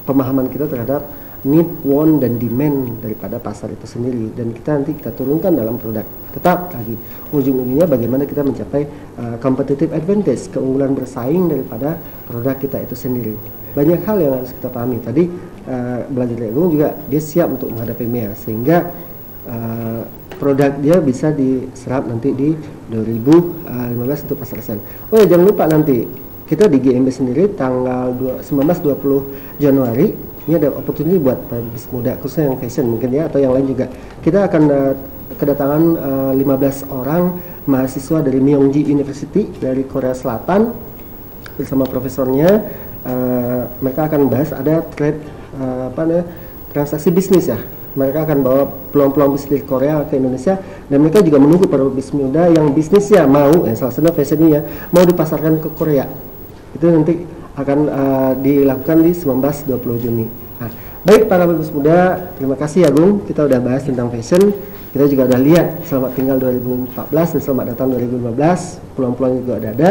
pemahaman kita terhadap need, want, dan demand daripada pasar itu sendiri, dan kita turunkan dalam produk. Tetap lagi ujung-ujungnya bagaimana kita mencapai competitive advantage, keunggulan bersaing daripada produk kita itu sendiri. Banyak hal yang harus kita pahami. Tadi belajar dari Agung juga, dia siap untuk menghadapi MEA sehingga produk dia bisa diserap nanti di 2015 untuk pasar ASEAN. Oh ya, jangan lupa nanti kita di GMB sendiri tanggal 19-20 Januari ini ada opportunity buat bisnis muda khususnya yang fashion mungkin ya, atau yang lain juga. Kita akan kedatangan 15 orang mahasiswa dari Myongji University dari Korea Selatan bersama profesornya. Mereka akan bahas ada transaksi bisnis ya. Mereka akan bawa peluang-peluang bisnis dari Korea ke Indonesia, dan mereka juga menunggu para bisnis muda yang bisnisnya mau, salah satunya fashionnya mau dipasarkan ke Korea. Itu nanti akan dilakukan di 19-20 Juni. Nah, baik para bisnis muda, terima kasih Agung, kita udah bahas tentang fashion. Kita juga udah lihat selamat tinggal 2014 dan selamat datang 2015, peluang-peluang juga udah ada.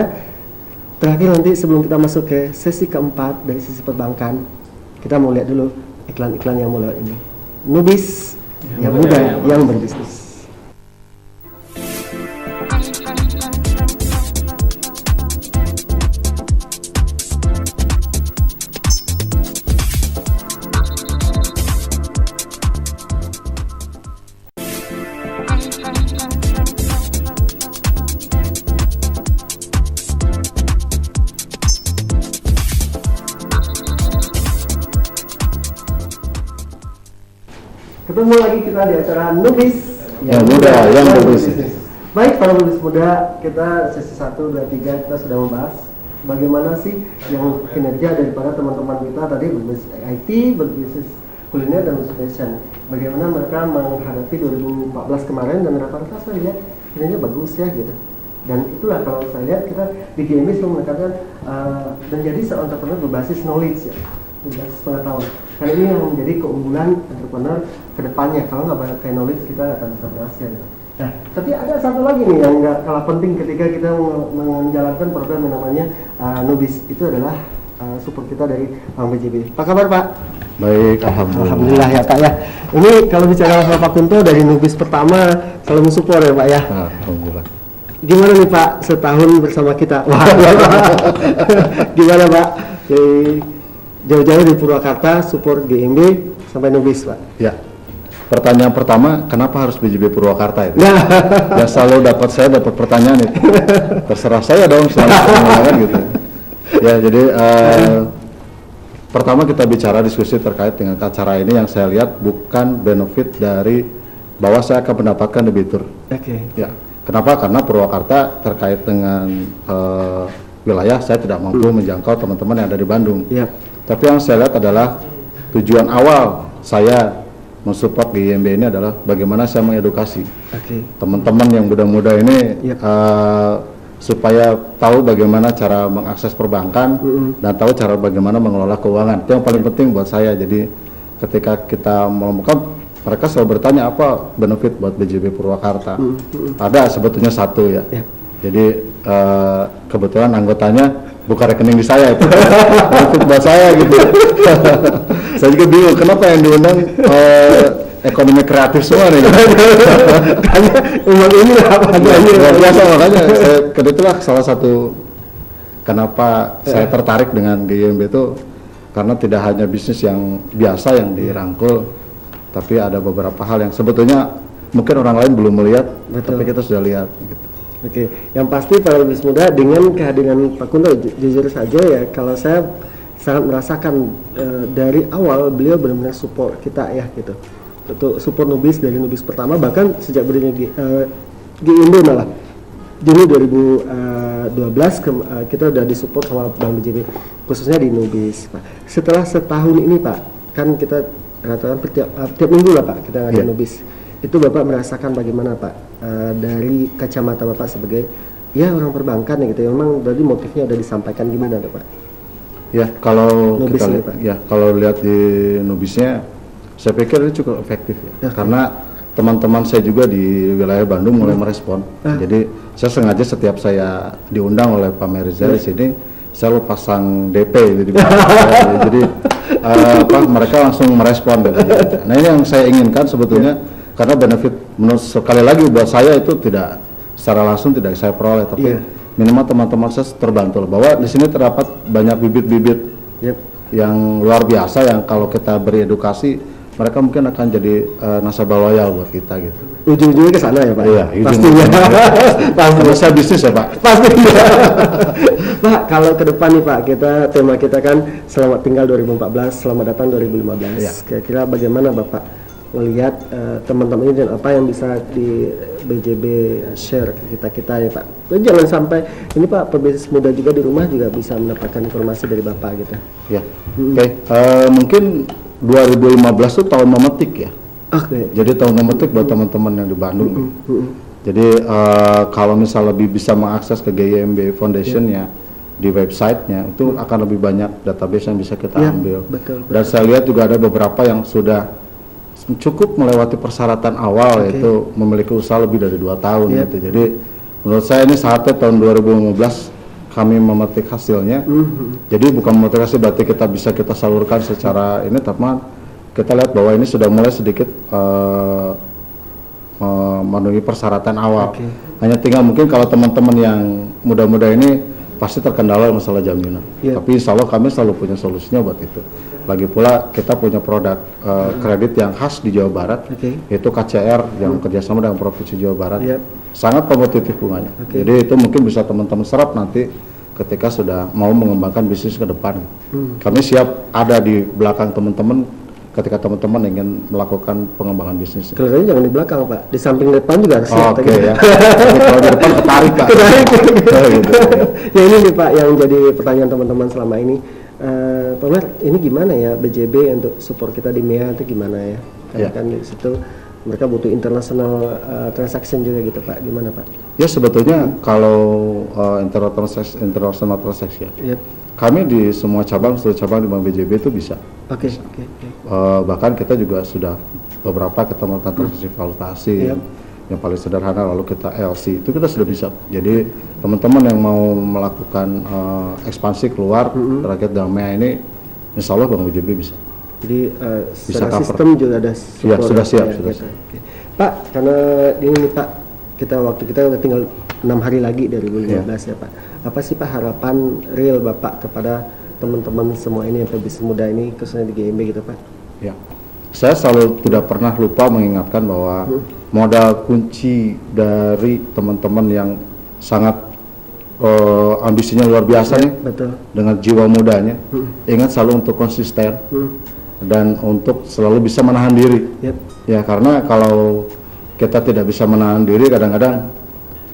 Terakhir nanti sebelum kita masuk ke sesi keempat dari sisi perbankan, kita mau lihat dulu iklan-iklan yang mulai ini. Nubis yang muda yang berbisnis. Ketemu lagi kita di acara Nubis yang muda, yang berbisnis. Baik para nubis muda, kita sesi 1, 2, 3 kita sudah membahas bagaimana sih yang kinerja daripada teman-teman kita tadi berbisnis IT, berbisnis kuliner dan berbisnis fashion. Bagaimana mereka menghadapi 2014 kemarin dan rata-rata saya lihat kinerja bagus ya gitu. Dan itulah kalau saya lihat kita di GMB selalu menekankan menjadi seorang entrepreneur berbasis knowledge ya, berbasis pengetahuan. Karena ini yang menjadi keunggulan entrepreneur kedepannya. Kalau nggak pakai knowledge kita nggak akan bisa berhasil. Nah, tapi ada satu lagi nih yang nggak kalah penting ketika kita menjalankan program yang namanya Nubis. Itu adalah support kita dari Bank BJB. Apa kabar Pak? Baik, Alhamdulillah ya Pak ya. Ini kalau bicara sama Pak Kunto dari Nubis pertama selalu mensupport ya Pak ya. Alhamdulillah. Gimana nih Pak setahun bersama kita? Wah, gimana Pak? Jauh-jauh dari Purwakarta support GMB sampai Nubis Pak. Ya. Pertanyaan pertama, kenapa harus BJB Purwakarta itu? Ya selalu dapat pertanyaan itu. Terserah saya dong, selalu gitu. Ya jadi pertama kita bicara diskusi terkait dengan acara ini yang saya lihat bukan benefit dari bahwa saya akan mendapatkan debitur. Oke. Ya. Kenapa? Karena Purwakarta terkait dengan wilayah saya tidak mampu menjangkau teman-teman yang ada di Bandung. Yep. Tapi yang saya lihat adalah tujuan awal saya mensupport GMB ini adalah bagaimana saya mengedukasi teman-teman yang muda-muda ini supaya tahu bagaimana cara mengakses perbankan dan tahu cara bagaimana mengelola keuangan. Itu yang paling penting buat saya. Jadi ketika kita melakukan, mereka selalu bertanya apa benefit buat BJB Purwakarta. Ada sebetulnya satu ya. Jadi kebetulan anggotanya buka rekening di saya itu benefit buat saya gitu. Saya juga bingung kenapa yang diundang ekonomi kreatif semua nih. Makanya umum ini apa luar biasa, makanya saya kebetulan salah satu kenapa saya tertarik dengan GMB itu karena tidak hanya bisnis yang biasa yang dirangkul, tapi ada beberapa hal yang sebetulnya mungkin orang lain belum melihat. Betul. Tapi kita sudah lihat gitu. Oke, yang pasti para bisnis muda dengan kehadiran Pak Kunto, jujur saja ya, kalau saya sangat merasakan dari awal beliau benar-benar support kita ya gitu, untuk support Nubis dari Nubis pertama, bahkan sejak berdirinya GMB malah Juni 2012 kita udah disupport sama Bank BJB khususnya di Nubis Pak. Setelah setahun ini Pak, kan kita rata-rata tiap minggu lah Pak kita ada Nubis. Itu Bapak merasakan bagaimana Pak dari kacamata Bapak sebagai ya orang perbankan ya gitu ya, memang tadi motifnya udah disampaikan gimana Pak? Ya kalau Nubis kita ini, Pak. Ya kalau lihat di Nubisnya saya pikir itu cukup efektif ya. Karena teman-teman saya juga di wilayah Bandung mulai merespon. Jadi saya sengaja setiap saya diundang oleh Pak Meriza di sini saya lupa pasang DP gitu. Jadi mereka langsung merespon gitu. Nah ini yang saya inginkan sebetulnya. Karena benefit menurut sekali lagi buat saya itu tidak secara langsung tidak saya peroleh, tapi minimal teman-teman saya terbantu bahwa di sini terdapat banyak bibit-bibit yang luar biasa yang kalau kita beri edukasi mereka mungkin akan jadi nasabah loyal buat kita gitu. Ujung-ujungnya ke sana ya Pak? Iya, pastinya. Kalau saya bisnis ya Pak. Pastinya. Pak, kalau ke depan nih Pak, tema kita kan selamat tinggal 2014, selamat datang 2015. Ya. Kira-kira bagaimana Bapak melihat teman-teman ini dan apa yang bisa di BJB share ke kita ya Pak. Jadi jangan sampai ini Pak, pebisnis muda juga di rumah juga bisa mendapatkan informasi dari Bapak gitu. Ya. Oke. Mungkin 2015 itu tahun memetik ya. Jadi tahun memetik buat teman-teman yang di Bandung. Jadi kalau misal lebih bisa mengakses ke GMB Foundation-nya di website-nya itu akan lebih banyak database yang bisa kita ambil. Betul. Dan saya lihat juga ada beberapa yang sudah cukup melewati persyaratan awal yaitu memiliki usaha lebih dari 2 tahun gitu. Jadi menurut saya ini saatnya tahun 2015 kami memetik hasilnya. Jadi bukan memetik hasil berarti kita bisa kita salurkan secara ini, tapi kita lihat bahwa ini sudah mulai sedikit memenuhi persyaratan awal. Hanya tinggal mungkin kalau teman-teman yang muda-muda ini pasti terkendala masalah jaminan. Tapi insya Allah kami selalu punya solusinya buat itu. Lagi pula kita punya produk kredit yang khas di Jawa Barat, yaitu KCR yang kerjasama dengan Provinsi Jawa Barat. Sangat kompetitif bunganya. Jadi itu mungkin bisa teman-teman serap nanti ketika sudah mau mengembangkan bisnis ke depan. Kami siap ada di belakang teman-teman ketika teman-teman ingin melakukan pengembangan bisnis. Kelihatannya jangan di belakang Pak, di samping depan juga harus siap. Oke ya. Jadi kalau di depan ketarik Pak. Gitu. Ya ini nih Pak yang jadi pertanyaan teman-teman selama ini. Pak Umar, ini gimana ya BJB untuk support kita di MEA itu gimana ya? Karena kan di situ mereka butuh international transaction juga gitu Pak, gimana Pak? Ya sebetulnya kalau international transaction, kami di semua cabang, seluruh cabang di Bank BJB itu bisa. Oke. Bahkan kita juga sudah beberapa kita melakukan transaksi valuasi yang paling sederhana, lalu kita LC itu kita sudah bisa. Jadi teman-teman yang mau melakukan ekspansi keluar terkait dengan MEA ini, insya Allah Bank BJB bisa. Jadi secara sistem juga ada support. Ya, sudah siap. Sudah siap. Oke. Pak, karena ini nih Pak, waktu kita udah tinggal 6 hari lagi dari 2015 ya Pak. Apa sih Pak harapan real Bapak kepada teman-teman semua ini yang pebisnis muda ini, khususnya di GMB gitu Pak? Ya, saya selalu tidak pernah lupa mengingatkan bahwa modal kunci dari teman-teman yang sangat ambisinya luar biasa nih, dengan jiwa mudanya, ingat selalu untuk konsisten. Dan untuk selalu bisa menahan diri, ya karena kalau kita tidak bisa menahan diri kadang-kadang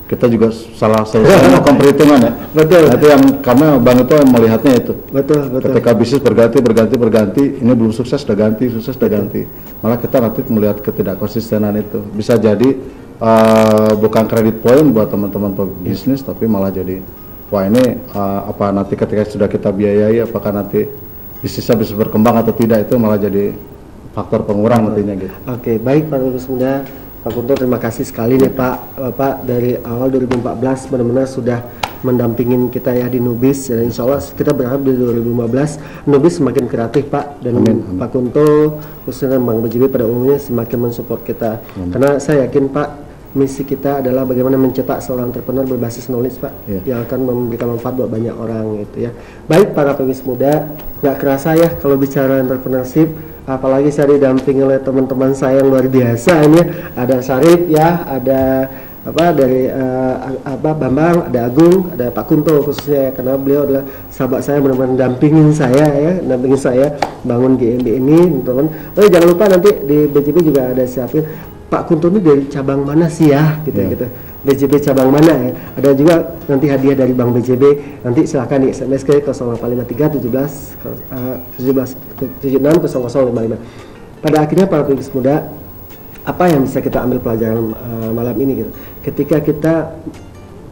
kita juga salah melakukan perhitungan ya. Betul. Itu yang karena bank itu melihatnya itu. Betul. Ketika bisnis berganti, ini belum sukses sudah ganti, malah kita nanti melihat ketidakkonsistenan itu. Bisa jadi bukan kredit poin buat teman-teman bisnis, tapi malah jadi wah ini apa nanti ketika sudah kita biayai apakah nanti bisnisnya bisa berkembang atau tidak, itu malah jadi faktor pengurang nantinya gitu. Oke, baik Pak Lulus Muda, Pak Kunto, terima kasih sekali nih Pak dari awal 2014 benar-benar sudah mendampingin kita ya di Nubis, dan insya Allah kita berharap di 2015 Nubis semakin kreatif Pak, dan Pak Kunto khususnya Bank BJB pada umumnya semakin mensupport kita. Karena saya yakin Pak, misi kita adalah bagaimana mencetak seorang entrepreneur berbasis knowledge Pak, yang akan memberikan manfaat buat banyak orang gitu ya. Baik para pebisnis muda, nggak kerasa ya kalau bicara entrepreneurship, apalagi saya didampingi oleh teman-teman saya yang luar biasa ini. Ada Syarif ya, ada dari Bambang, ada Agung, ada Pak Kunto khususnya ya, karena beliau adalah sahabat saya, benar-benar dampingin saya bangun GMB ini teman-teman. Oh jangan lupa nanti di BJB juga ada siapin Pak Kunto ini dari cabang mana sih ya gitu. BJB cabang mana ya, ada juga nanti hadiah dari Bank BJB, nanti silahkan di SMS ke 0853 76 0055. Pada akhirnya para pebisnis muda, apa yang bisa kita ambil pelajaran malam ini gitu, ketika kita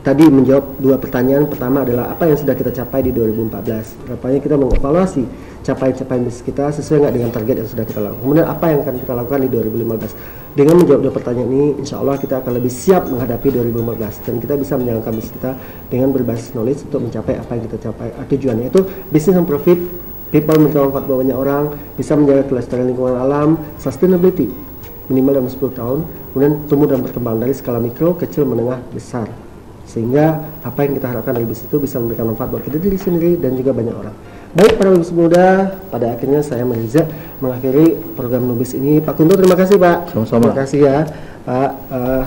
tadi menjawab dua pertanyaan. Pertama adalah apa yang sudah kita capai di 2014, rupanya kita mengevaluasi capaian bisnis kita sesuai nggak dengan target yang sudah kita lakukan. Kemudian apa yang akan kita lakukan di 2015. Dengan menjawab dua pertanyaan ini, insya Allah kita akan lebih siap menghadapi 2015 dan kita bisa menjalankan bisnis kita dengan berbasis knowledge untuk mencapai apa yang kita capai. Tujuannya itu bisnis yang profit, people memberikan manfaat buat banyak orang, bisa menjaga kelestarian lingkungan alam, sustainability minimal dalam 10 tahun, kemudian tumbuh dan berkembang dari skala mikro, kecil, menengah, besar, sehingga apa yang kita harapkan dari bisnis itu bisa memberikan manfaat buat kita diri sendiri dan juga banyak orang. Baik para pebisnis muda, pada akhirnya saya Mariza mengakhiri program Nubis ini. Pak Kunto, terima kasih Pak. Sama-sama. Terima kasih ya Pak.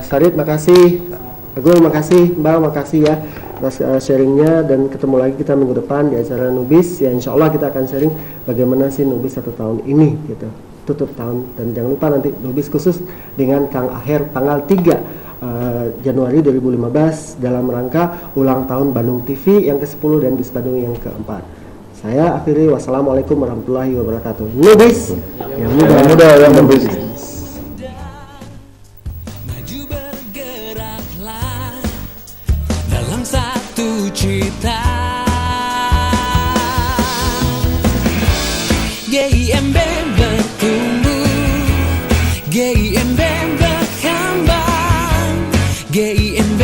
Syarif, makasih. Agung, makasih. Mbak, makasih ya atas sharingnya, dan ketemu lagi kita minggu depan di acara Nubis ya. Insya Allah kita akan sharing bagaimana sih Nubis 1 tahun ini gitu, tutup tahun. Dan jangan lupa nanti Nubis khusus dengan Kang Aher tanggal 3 Januari 2015 dalam rangka ulang tahun Bandung TV yang ke-10 dan Bis Bandung yang ke-4. Saya akhiri, wassalamualaikum warahmatullahi wabarakatuh. Nubis yang muda yang berbisnis. Maju bergeraklah dalam satu cita. GIMB bertumbuh, GIMB berkembang, GIMB